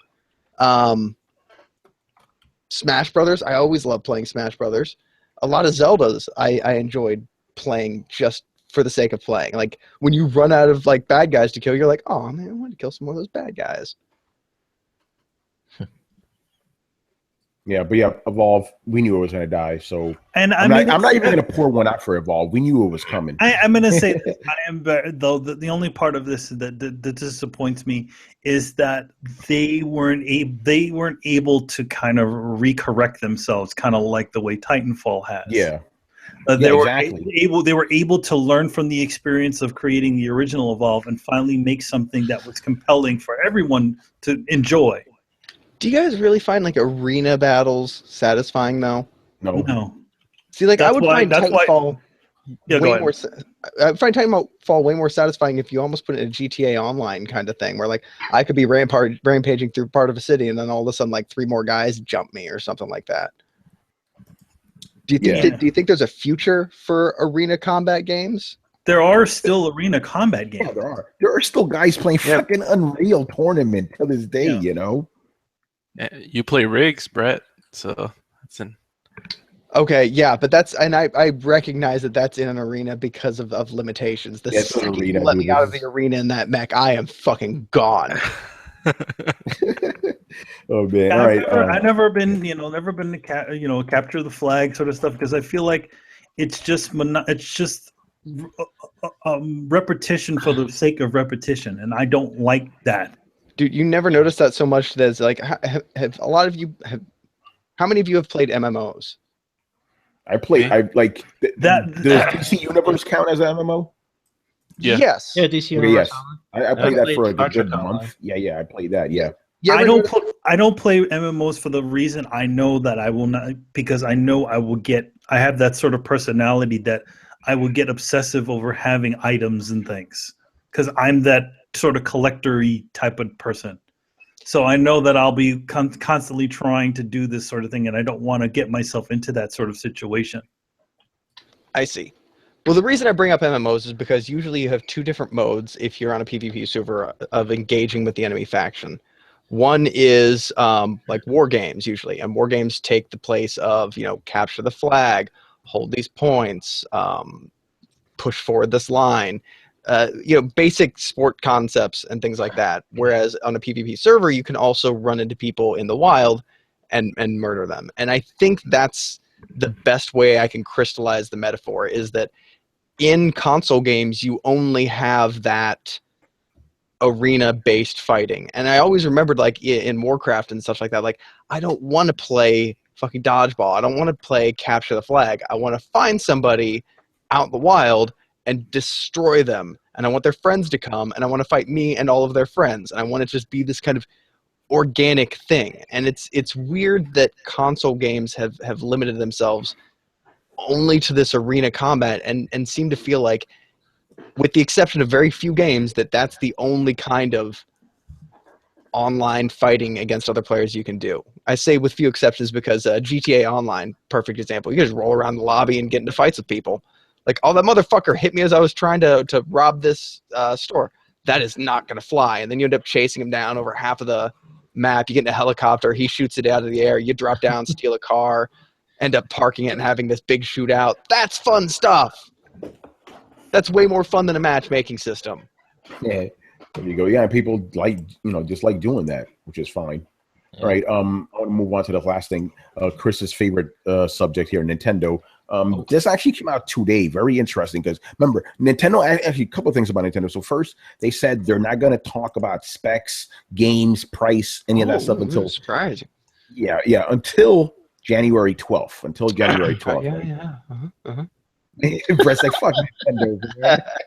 Smash Brothers, I always loved playing Smash Brothers. A lot of Zeldas I enjoyed playing just for the sake of playing. Like when you run out of like bad guys to kill, you're like, oh man, I want to kill some more of those bad guys. Yeah, but yeah, Evolve, we knew it was going to die, so and I'm not even going to pour one out for Evolve. We knew it was coming. I'm going to say this. I am, though, the only part of this that disappoints me is that they weren't able to kind of recorrect themselves, kind of like the way Titanfall has. Yeah. They exactly. were able to learn from the experience of creating the original Evolve and finally make something that was compelling for everyone to enjoy. Do you guys really find like arena battles satisfying though? No. See, like I would find Titanfall way more satisfying if you almost put it in a GTA Online kind of thing, where like I could be rampaging through part of a city and then all of a sudden like 3 more guys jump me or something like that. Do you think there's a future for arena combat games? There are still arena combat games. Yeah, there are. There are still guys playing fucking Unreal Tournament to this day, You play rigs, Brett, so that's an... Okay, yeah, but I recognize that that's in an arena because of limitations. The second you let me out of the arena in that mech, I am fucking gone. Oh man! Yeah, all right, I've never been to capture the flag sort of stuff, because I feel like it's just repetition for the sake of repetition, and I don't like that. Dude, you never noticed that so much. That's like, have a lot of you have? How many of you have played MMOs? I played. I like that. Does DC Universe count as an MMO? Yeah. Yes. Yeah, DC Universe. Yes. I played that for a good month. Yeah, I played that. Yeah. I don't play MMOs for the reason I know that I will not, because I know I have that sort of personality that I will get obsessive over having items and things, because I'm that sort of collector-y type of person. So I know that I'll be constantly trying to do this sort of thing, and I don't want to get myself into that sort of situation. I see. Well, the reason I bring up MMOs is because usually you have 2 different modes if you're on a PvP server of engaging with the enemy faction. One is like war games usually, and war games take the place of, capture the flag, hold these points, push forward this line, basic sport concepts and things like that. Whereas on a PvP server, you can also run into people in the wild and murder them. And I think that's the best way I can crystallize the metaphor, is that in console games, you only have that arena-based fighting. And I always remembered, like, in Warcraft and stuff like that, like, I don't want to play fucking dodgeball. I don't want to play capture the flag. I want to find somebody out in the wild and destroy them. And I want their friends to come, and I want to fight me and all of their friends. And I want it to just be this kind of organic thing. And it's weird that console games have limited themselves only to this arena combat and seem to feel like, with the exception of very few games, that's the only kind of online fighting against other players you can do. I say with few exceptions because GTA Online, perfect example. You just roll around the lobby and get into fights with people. Like, oh, that motherfucker hit me as I was trying to rob this store. That is not going to fly. And then you end up chasing him down over half of the map. You get in a helicopter. He shoots it out of the air. You drop down, steal a car, end up parking it and having this big shootout. That's fun stuff. That's way more fun than a matchmaking system. Yeah. There you go. Yeah, people just like doing that, which is fine. Yeah. All right. I want to move on to the last thing. Chris's favorite subject here, Nintendo. This actually came out today. Very interesting because remember, Nintendo. Actually, a couple of things about Nintendo. So first, they said they're not going to talk about specs, games, price, any of that stuff until surprising. Yeah, until January 12th. Until January 12th. Yeah, right? yeah. Uh-huh. Brett's like, fuck Nintendo.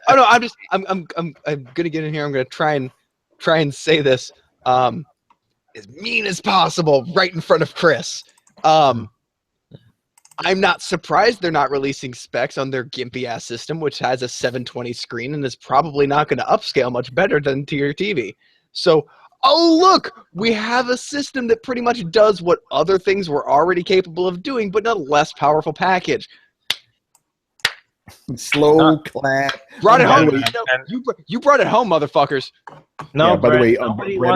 Oh no, I'm gonna get in here. I'm gonna try and say this as mean as possible right in front of Chris. I'm not surprised they're not releasing specs on their gimpy ass system, which has a 720 screen and is probably not going to upscale much better than to your TV. So, oh look, we have a system that pretty much does what other things were already capable of doing, but in a less powerful package. Slow clap. Brought it home. You brought it home, motherfuckers. No, yeah, by the way,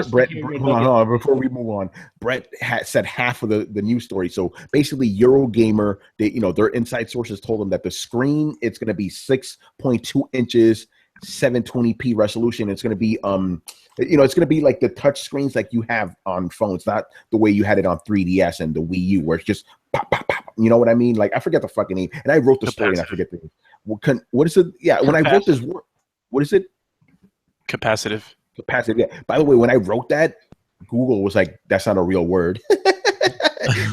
Brett, hold on, before we move on, Brett said half of the news story. So basically, Eurogamer, their inside sources told them that the screen, it's going to be 6.2 inches, 720p resolution. It's going to be it's going to be like the touch screens like you have on phones, not the way you had it on 3DS and the Wii U, where it's just pop, pop, pop. You know what I mean? Like, I forget the fucking name, and I wrote the story and I forget the name. What is it? Yeah, when I wrote this word, what is it? Capacitive. Yeah. By the way, when I wrote that, Google was like, "That's not a real word."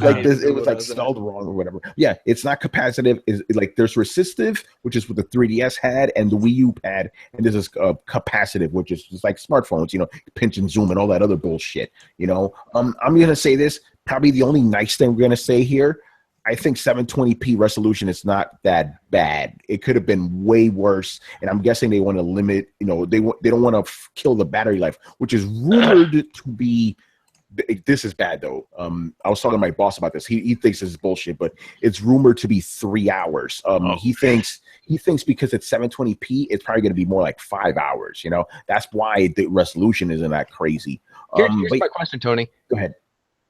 Like this, it was like spelled wrong or whatever. Yeah, it's not capacitive. Is like there's resistive, which is what the 3DS had, and the Wii U had, and this is capacitive, which is just like smartphones. Pinch and zoom and all that other bullshit. I'm gonna say this. Probably the only nice thing we're gonna say here. I think 720p resolution is not that bad. It could have been way worse, and I'm guessing they want to limit. They don't want to kill the battery life, which is rumored to be. This is bad though. I was talking to my boss about this. He thinks this is bullshit, but it's rumored to be 3 hours. He thinks because it's 720p, it's probably going to be more like 5 hours. That's why the resolution isn't that crazy. Here's my question, Tony. Go ahead.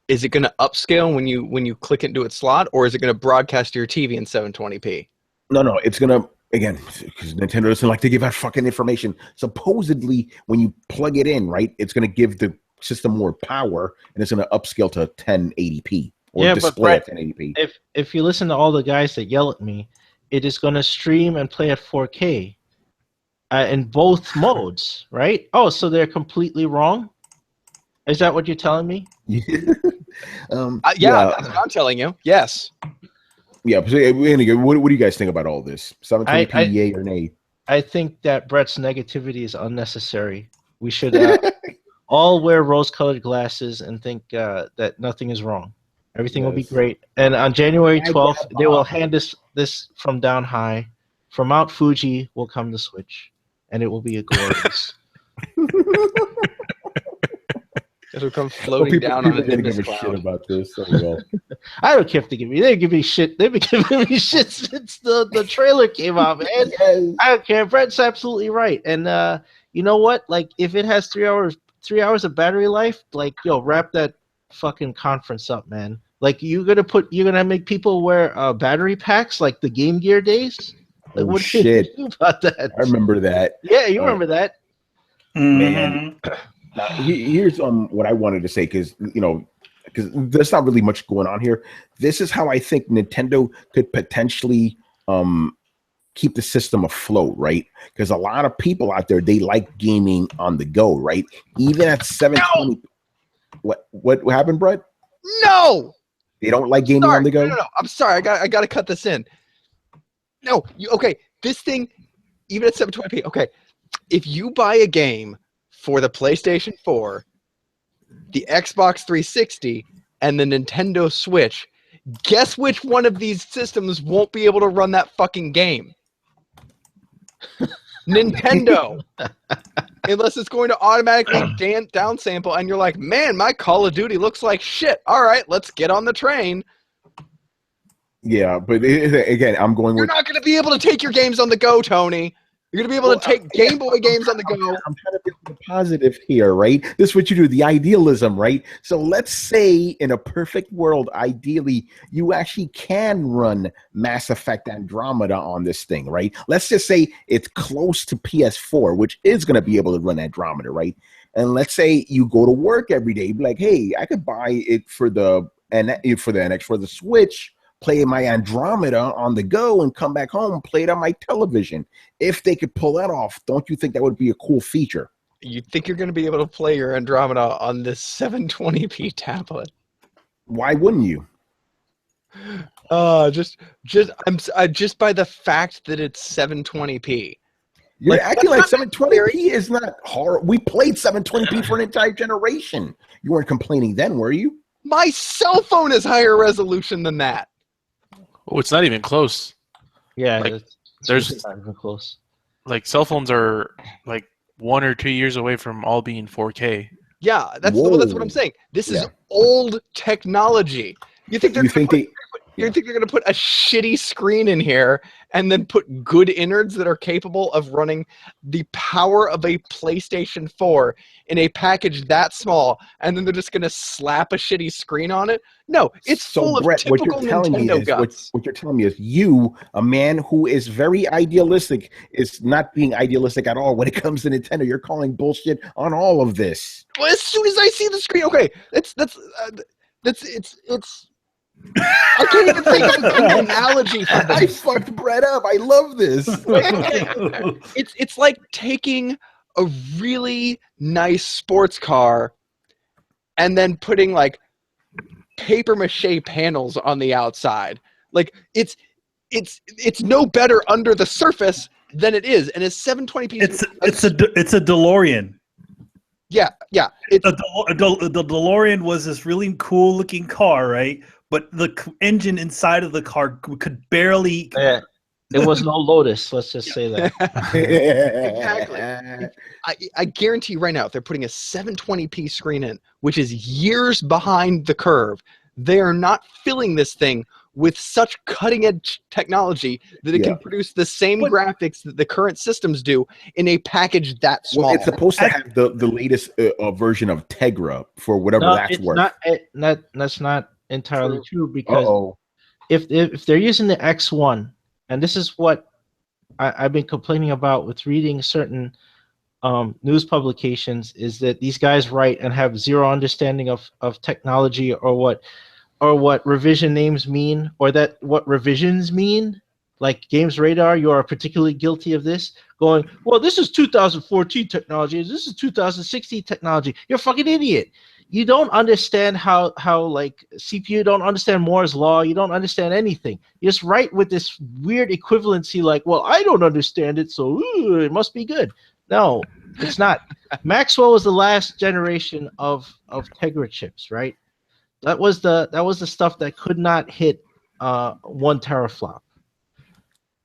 Is it going to upscale when you click into its slot, or is it going to broadcast to your TV in 720p? No, it's going to, again, because Nintendo doesn't like to give out fucking information. Supposedly, when you plug it in, right, it's going to give the system more power, and it's going to upscale to 1080p or display at 1080p. If you listen to all the guys that yell at me, it is going to stream and play at 4K in both modes, right? Oh, so they're completely wrong? Is that what you're telling me? Yeah, that's what I'm telling you. Yes. Yeah. What do you guys think about all this? 720p, yay or nay? I think that Brett's negativity is unnecessary. We should all wear rose-colored glasses and think that nothing is wrong. Everything will be great. And on January 12th, they will hand this from down high. From Mount Fuji will come the Switch, and it will be a glorious. It'll come floating down on a give a shit about this. So well. I don't care if they give me. They give me shit. They've been giving me shit since the trailer came out, man. Yes. I don't care. Brett's absolutely right. And you know what? Like, if it has 3 hours of battery life, like, wrap that fucking conference up, man. Like, you're gonna make people wear battery packs like the Game Gear days. Like, what shit! Do you about that? I remember that. Yeah, you remember that. Man. Now, here's what I wanted to say, because there's not really much going on here. This is how I think Nintendo could potentially keep the system afloat, right? Because a lot of people out there, they like gaming on the go, right? Even at 720. No! What happened, Brett? No, they don't like gaming on the go. No. I'm sorry. I got to cut this in. No, okay. this thing, even at 720p, okay, if you buy a game for the PlayStation 4, the Xbox 360, and the Nintendo Switch, guess which one of these systems won't be able to run that fucking game? Nintendo. Unless it's going to automatically downsample, and you're like, man, my Call of Duty looks like shit. All right, let's get on the train. Yeah, but again, I'm going You're with... not going to be able to take your games on the go, Tony. You're going to be able to take Game Boy games on the go. I'm trying to be the positive here, right? This is what you do, the idealism, right? So let's say in a perfect world, ideally, you actually can run Mass Effect Andromeda on this thing, right? Let's just say it's close to PS4, which is going to be able to run Andromeda, right? And let's say you go to work every day, be like, hey, I could buy it for the NX, for the Switch, play my Andromeda on the go and come back home and play it on my television. If they could pull that off, don't you think that would be a cool feature? You think you're going to be able to play your Andromeda on this 720p tablet? Why wouldn't you? Just by the fact that it's 720p. You're acting like 720p is not hard. We played 720p for an entire generation. You weren't complaining then, were you? My cell phone is higher resolution than that. Oh, it's not even close. Yeah, Like, there's not even close. Like cell phones are like 1 or 2 years away from all being 4K. Yeah, that's what I'm saying. This is old technology. You think they're going to put a shitty screen in here and then put good innards that are capable of running the power of a PlayStation 4 in a package that small, and then they're just going to slap a shitty screen on it? No, it's full of typical Nintendo guts. What you're telling me is you, a man who is very idealistic, is not being idealistic at all when it comes to Nintendo. You're calling bullshit on all of this. Well, as soon as I see the screen, okay, it's I can't even think of an analogy for this. I fucked Brett up. I love this. It's like taking a really nice sports car and then putting like paper mache panels on the outside. Like it's no better under the surface than it is, and it's 720p. It's a DeLorean. Yeah. The DeLorean was this really cool looking car, right? But the engine inside of the car could barely. Yeah, it was no Lotus. Let's just say that. Exactly. I guarantee right now, if they're putting a 720p screen in, which is years behind the curve, they are not filling this thing with such cutting-edge technology that it can produce the same graphics that the current systems do in a package that small. Well, it's supposed to have the latest version of Tegra for whatever that's worth. That's not entirely true, because if they're using the X1, and this is what I've been complaining about with reading certain news publications, is that these guys write and have zero understanding of technology or what revision names mean, or that what revisions mean. Like Games Radar, you are particularly guilty of this, going, well, this is 2014 technology, this is 2016 technology. You're a fucking idiot. You don't understand how like CPU don't understand Moore's law. You don't understand anything. You just write with this weird equivalency, like, well, I don't understand it, so it must be good. No, it's not. Maxwell was the last generation of Tegra chips, right? That was the stuff that could not hit 1 teraflop.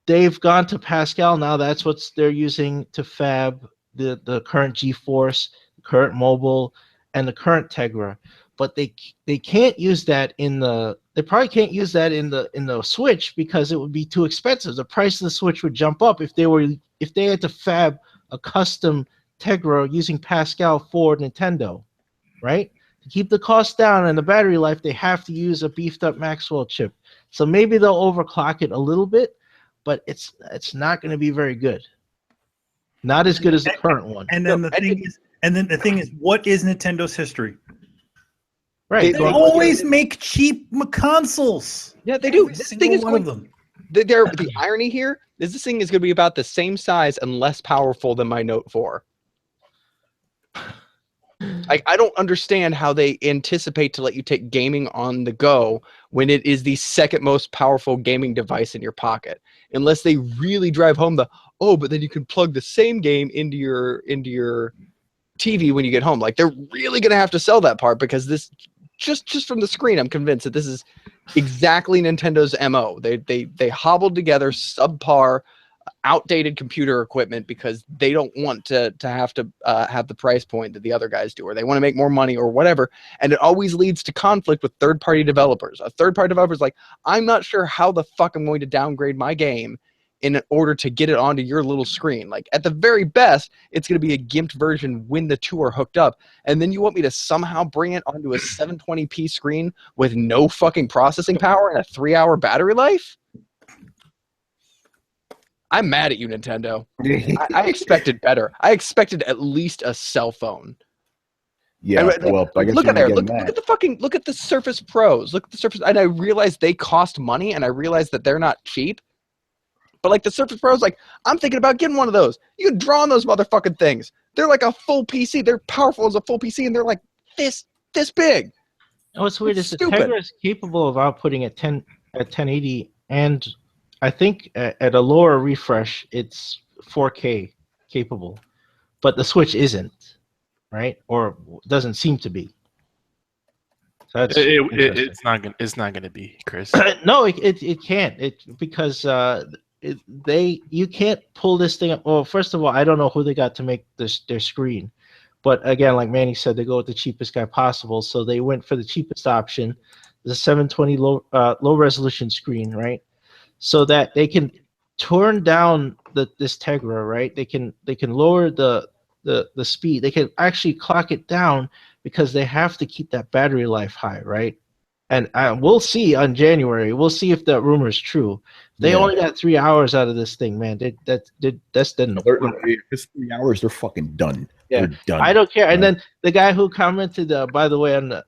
They've gone to Pascal now. That's what they're using to fab the current GeForce, the current mobile, and the current Tegra. But they can't use that they probably can't use that in the Switch, because it would be too expensive. The price of the Switch would jump up if they had to fab a custom Tegra using Pascal for Nintendo, right? To keep the cost down and the battery life, they have to use a beefed up Maxwell chip. So maybe they'll overclock it a little bit, but it's not going to be very good. Not as good as the current one. And then the thing is, what is Nintendo's history? Right. They always make cheap consoles. Yeah, they do. This thing is one of them. The irony here is this thing is going to be about the same size and less powerful than my Note 4. I don't understand how they anticipate to let you take gaming on the go when it is the second most powerful gaming device in your pocket. Unless they really drive home but then you can plug the same game into your TV when you get home. Like, they're really going to have to sell that part, because this just from the screen, I'm convinced that this is exactly Nintendo's MO. They hobbled together subpar, outdated computer equipment because they don't want to have the price point that the other guys do, or they want to make more money or whatever. And it always leads to conflict with third-party developers. A third-party developer is like, I'm not sure how the fuck I'm going to downgrade my game in order to get it onto your little screen. Like, at the very best, it's going to be a gimped version when the two are hooked up. And then you want me to somehow bring it onto a 720p screen with no fucking processing power and a 3-hour battery life? I'm mad at you, Nintendo. I expected better. I expected at least a cell phone. Yeah, well, I guess look at the Surface Pros. Look at the Surface, and I realized they cost money, and I realized that they're not cheap. But like the Surface Pros, like, I'm thinking about getting one of those. You can draw on those motherfucking things. They're like a full PC. They're powerful as a full PC, and they're like this big. What's weird is the Tegra is capable of outputting at 1080, and I think at a lower refresh, it's 4K capable, but the Switch isn't, right? Or doesn't seem to be. So it's not gonna be, Chris. No, it can't. Because you can't pull this thing up. Well, first of all, I don't know who they got to make their screen, but again, like Manny said, they go with the cheapest guy possible. So they went for the cheapest option, the 720 low resolution screen, right? So that they can turn down this Tegra, right? They can lower the speed. They can actually clock it down because they have to keep that battery life high, right? And we'll see on January. We'll see if that rumor is true. They only got 3 hours out of this thing, man. That's done. It's 3 hours. They're fucking done. Yeah, they're done. I don't care. And then the guy who commented, by the way, on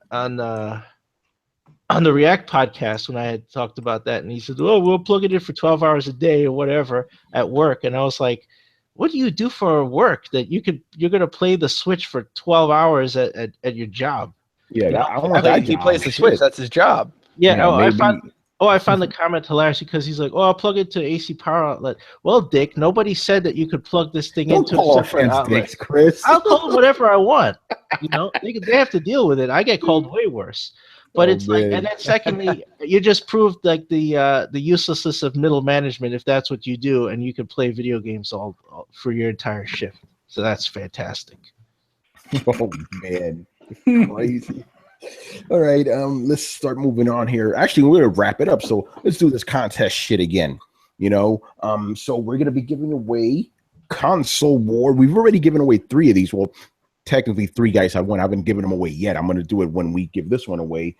the React podcast when I had talked about that, and he said, "Oh, we'll plug it in for 12 hours a day or whatever at work." And I was like, "What do you do for work that you're gonna play the Switch for 12 hours at your job?" Yeah, I don't know. He plays the Switch. That's his job. Yeah. I found the comment hilarious because he's like, "Oh, I'll plug it to AC power outlet." Well, Dick, nobody said that you could plug this thing into a separate outlet. Dicks, Chris. I'll call them whatever I want. They have to deal with it. I get called way worse. But it's man. Like, and then secondly, you just proved like the uselessness of middle management if that's what you do, and you can play video games all for your entire shift. So that's fantastic. Oh man, crazy. All right, let's start moving on here. Actually, we're gonna wrap it up. So let's do this contest shit again. So we're gonna be giving away Console War. We've already given away 3 of these. Well, technically 3 guys have won. I haven't given them away yet. I'm going to do it when we give this one away.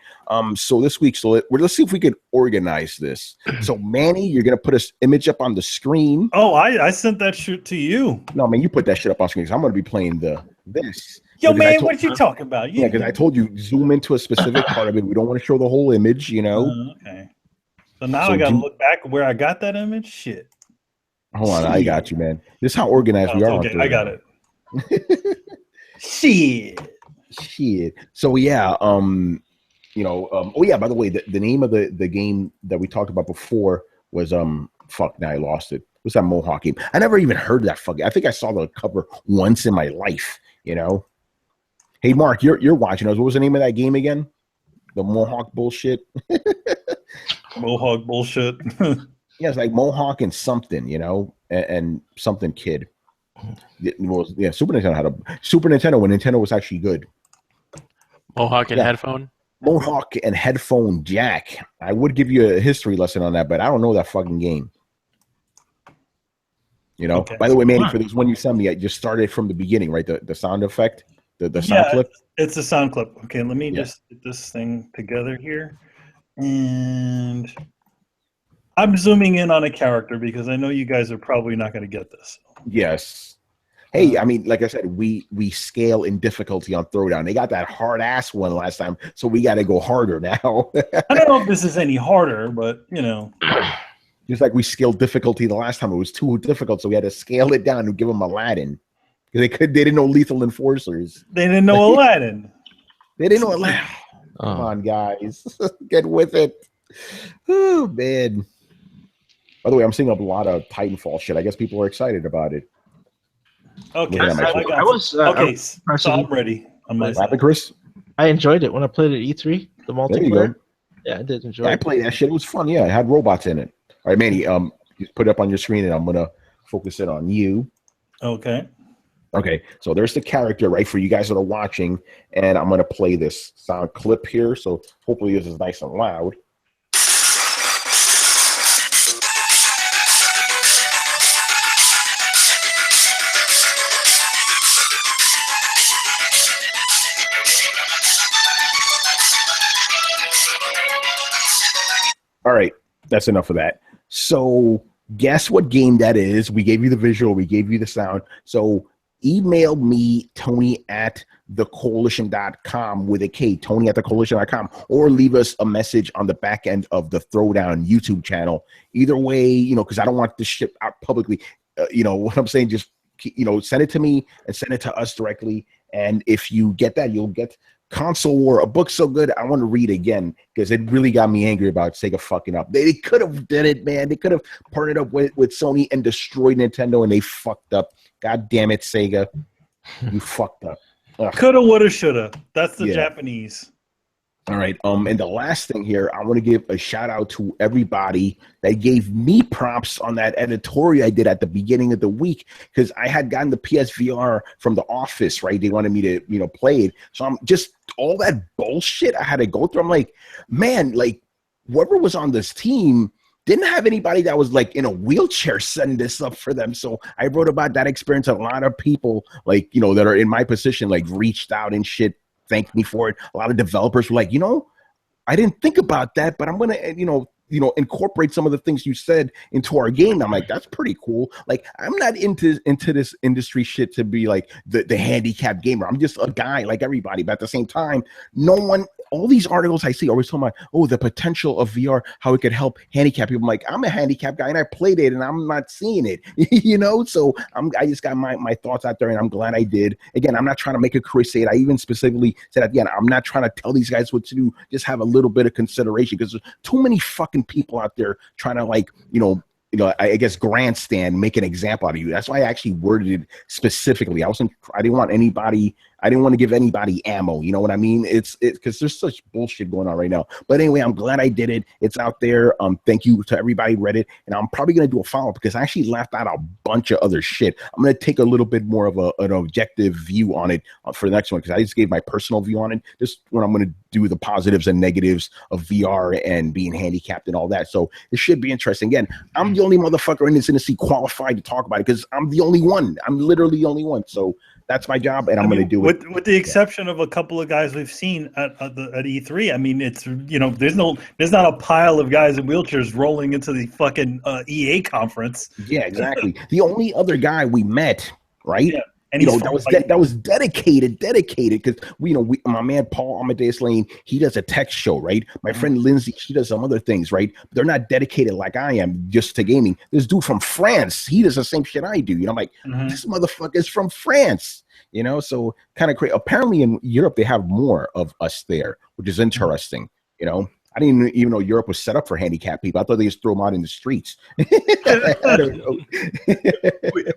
So this week, let's see if we can organize this. So Manny, you're going to put an image up on the screen. Oh, I sent that shit to you. No, man, you put that shit up on screen. I'm going to be playing this. Yo, man, what you talking about? Yeah, because I told you zoom into a specific part of it. We don't want to show the whole image, Okay. So now I got to look back where I got that image. Shit. Hold on, I got you, man. This is how organized we are. Okay, I got it. Shit. So yeah, oh yeah, by the way, the name of the game that we talked about before was fuck, now I lost it. What's that Mohawk game? I never even heard of that fucking. I think I saw the cover once in my life, Hey Mark, you're watching us. What was the name of that game again? The Mohawk bullshit. Mohawk bullshit. Yeah, it's like Mohawk and something, and something kid. Super Nintendo had a Super Nintendo when Nintendo was actually good. Mohawk and headphone. Mohawk and headphone jack. I would give you a history lesson on that, but I don't know that fucking game. Okay. By the way, Manny, for this one you sent me, I just started from the beginning, right? The sound effect, the sound clip. It's a sound clip. Okay, let me just get this thing together here, and I'm zooming in on a character because I know you guys are probably not going to get this. Yes. Hey, I mean, like I said, we scale in difficulty on Throwdown. They got that hard ass one last time, so we got to go harder now. I don't know if this is any harder, but just like we scaled difficulty the last time, it was too difficult, so we had to scale it down and give them Aladdin. They didn't know Lethal Enforcers. They didn't know Aladdin. They didn't know Aladdin. Come on, guys, get with it. Oh man. By the way, I'm seeing a lot of Titanfall shit. I guess people are excited about it. Okay, so I'm ready. What happened, Chris? I enjoyed it when I played at E3. The multiplayer. There you go. Yeah, I did enjoy it. I played that shit. It was fun. Yeah, it had robots in it. All right, Manny. Just put it up on your screen, and I'm gonna focus it on you. Okay. Okay. So there's the character, right, for you guys that are watching, and I'm gonna play this sound clip here. So hopefully this is nice and loud. All right, that's enough of that. So guess what game that is? We gave you the visual, we gave you the sound. So email me, Tony at thecoalition.com with a K, Tony at thecoalition.com, or leave us a message on the back end of the Throwdown YouTube channel. Either way, you know, because I don't want this shit out publicly. You know what I'm saying? Just, you know, send it to me and send it to us directly. And if you get that, you'll get Console War, a book so good I want to read again because it really got me angry about Sega fucking up. They could have did it, man. They could have partnered up with Sony and destroyed Nintendo, and they fucked up. God damn it, Sega, you fucked up. Coulda, woulda, shoulda. That's the Japanese. All right. And the last thing here, I want to give a shout out to everybody that gave me props on that editorial I did at the beginning of the week because I had gotten the PSVR from the office, right? They wanted me to, you know, play it. So I'm just all that bullshit I had to go through. I'm like, man, like whoever was on this team didn't have anybody that was like in a wheelchair setting this up for them. So I wrote about that experience. A lot of people like, you know, that are in my position, like reached out and shit. Thanked me for it. A lot of developers were like, you know, I didn't think about that, but I'm gonna, you know, incorporate some of the things you said into our game. I'm like, that's pretty cool. Like, I'm not into this industry shit to be like the handicap gamer. I'm just a guy like everybody. But at the same time, no one. All these articles I see always talking about, oh, the potential of VR, how it could help handicap people. I'm like, I'm a handicap guy and I played it and I'm not seeing it, you know? So I just got my thoughts out there and I'm glad I did. Again, I'm not trying to make a crusade. I even specifically said, again, I'm not trying to tell these guys what to do. Just have a little bit of consideration because there's too many fucking people out there trying to like, you know, I guess grandstand, make an example out of you. That's why I actually worded it specifically. I didn't want to give anybody ammo. You know what I mean? It's because there's such bullshit going on right now. But anyway, I'm glad I did it. It's out there. Thank you to everybody who read it. And I'm probably going to do a follow-up because I actually left out a bunch of other shit. I'm going to take a little bit more of an objective view on it for the next one because I just gave my personal view on it. This one I'm going to do the positives and negatives of VR and being handicapped and all that. So it should be interesting. Again, I'm the only motherfucker in this industry qualified to talk about it because I'm the only one. I'm literally the only one. So that's my job, and I'm going to do it. With the exception of a couple of guys we've seen at E3, I mean, it's, you know, there's not a pile of guys in wheelchairs rolling into the fucking EA conference. Yeah, exactly. The only other guy we met, right? Yeah. And you know, that was dedicated because my man Paul Amadeus Lane, he does a tech show, right? My friend Lindsay, she does some other things, right? But they're not dedicated like I am just to gaming. This dude from France, he does the same shit I do. You know, I'm like, this motherfucker is from France. You know, so kind of crazy. Apparently in Europe they have more of us there, which is interesting. You know, I didn't even know Europe was set up for handicapped people. I thought they just throw them out in the streets. I don't know.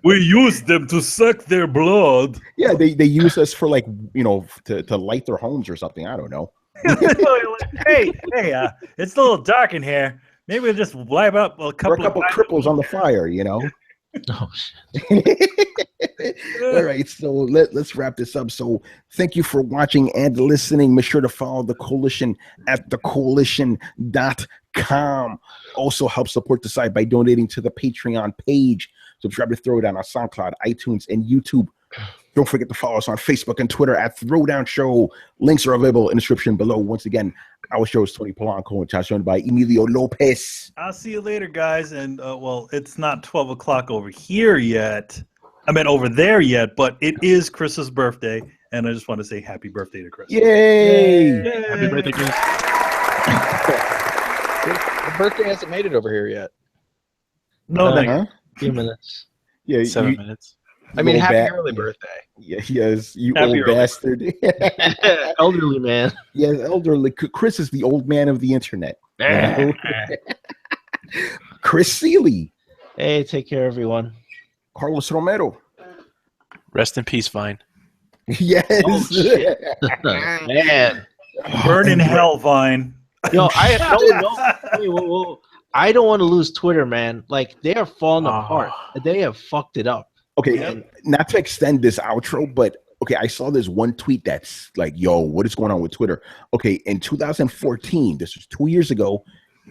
we use them to suck their blood. Yeah, they use us for like, you know, to light their homes or something. I don't know. hey, it's a little dark in here. Maybe we'll just light up a couple of cripples on the fire, you know. Oh shit. All right, so let's wrap this up. So thank you for watching and listening. Make sure to follow the Coalition at thecoalition.com. Also help support the site by donating to the Patreon page. Subscribe to Throwdown on SoundCloud, iTunes, and YouTube. Don't forget to follow us on Facebook and Twitter at Throwdown Show. Links are available in the description below. Once again, our show is Tony Polanco and joined by Emilio Lopez. I'll see you later, guys. And well, it's not 12 o'clock over here yet. I mean, over there yet, but it is Chris's birthday, and I just want to say happy birthday to Chris. Yay! Yay. Happy birthday, Chris. The birthday hasn't made it over here yet. No, A few minutes. Yeah, 7 minutes. I mean, old happy early birthday. Yeah, yes, you Happy old early bastard. Elderly man. Yes, elderly. Chris is the old man of the internet. You know? Chris Seeley, Hey, take care, everyone. Carlos Romero. Rest in peace, Vine. Yes. Oh, shit. Man. Burn in hell, Vine. Yo, wait, whoa. I don't want to lose Twitter, man. Like, they are falling apart. They have fucked it up. Okay, not to extend this outro, but okay, I saw this one tweet that's like, yo, what is going on with Twitter? Okay, in 2014, this was 2 years ago,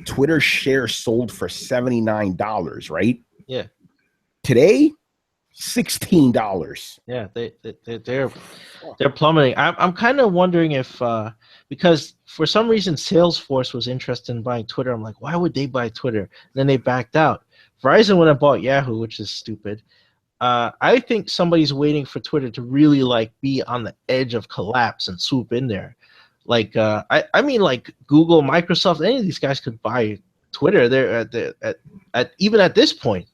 Twitter shares sold for $79, right? Yeah. Today, $16. Yeah, they're plummeting. I'm kind of wondering if because for some reason Salesforce was interested in buying Twitter. I'm like, why would they buy Twitter? And then they backed out. Verizon went and bought Yahoo, which is stupid. I think somebody's waiting for Twitter to really like be on the edge of collapse and swoop in there. Like I mean, like Google, Microsoft, any of these guys could buy Twitter. They're at even at this point.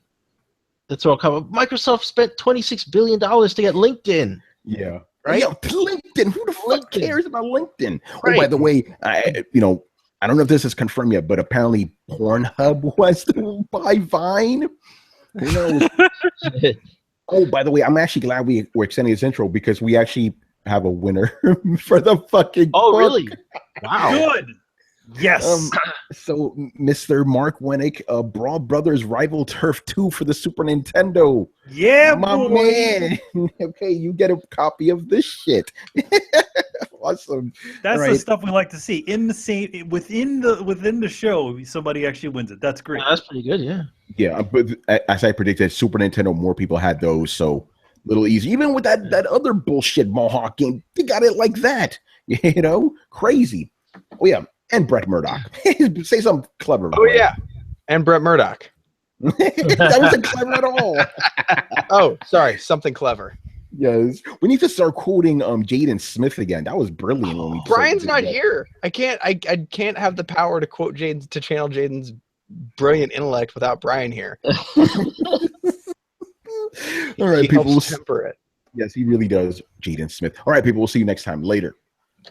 Microsoft spent $26 billion to get LinkedIn. Yeah. Right? Yo, LinkedIn. Who the fuck cares about LinkedIn? Right. Oh, by the way, I don't know if this is confirmed yet, but apparently Pornhub was to buy Vine. Who knows? Oh, by the way, I'm actually glad we're extending this intro because we actually have a winner for the fucking Oh, book. really? Wow. Good. Yes. So Mr. Mark Wennick, Brawl Brothers Rival Turf 2 for the Super Nintendo. Yeah, My boy. man. Okay, you get a copy of this shit. Awesome. That's All the right. stuff we like to see in the same within the show. Somebody actually wins it. That's great. That's pretty good, yeah. Yeah, but as I predicted, Super Nintendo, more people had those, so a little easy. Even with that other bullshit Mohawk game, they got it like that. You know, crazy. Oh yeah, and Brett Murdoch. Say something clever. Oh yeah, and Brett Murdoch. That wasn't clever at all. Oh, sorry, something clever. Yes, we need to start quoting Jaden Smith again. That was brilliant. When we Brian's not that. here. I can't have the power to quote Jaden to channel Jaden's brilliant intellect without Brian here. All right, He people. helps temper it. Yes, he really does, Jaden Smith. All right, people. We'll see you next time. Later.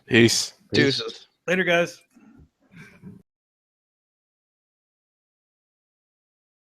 Peace. Deuces. Later, guys.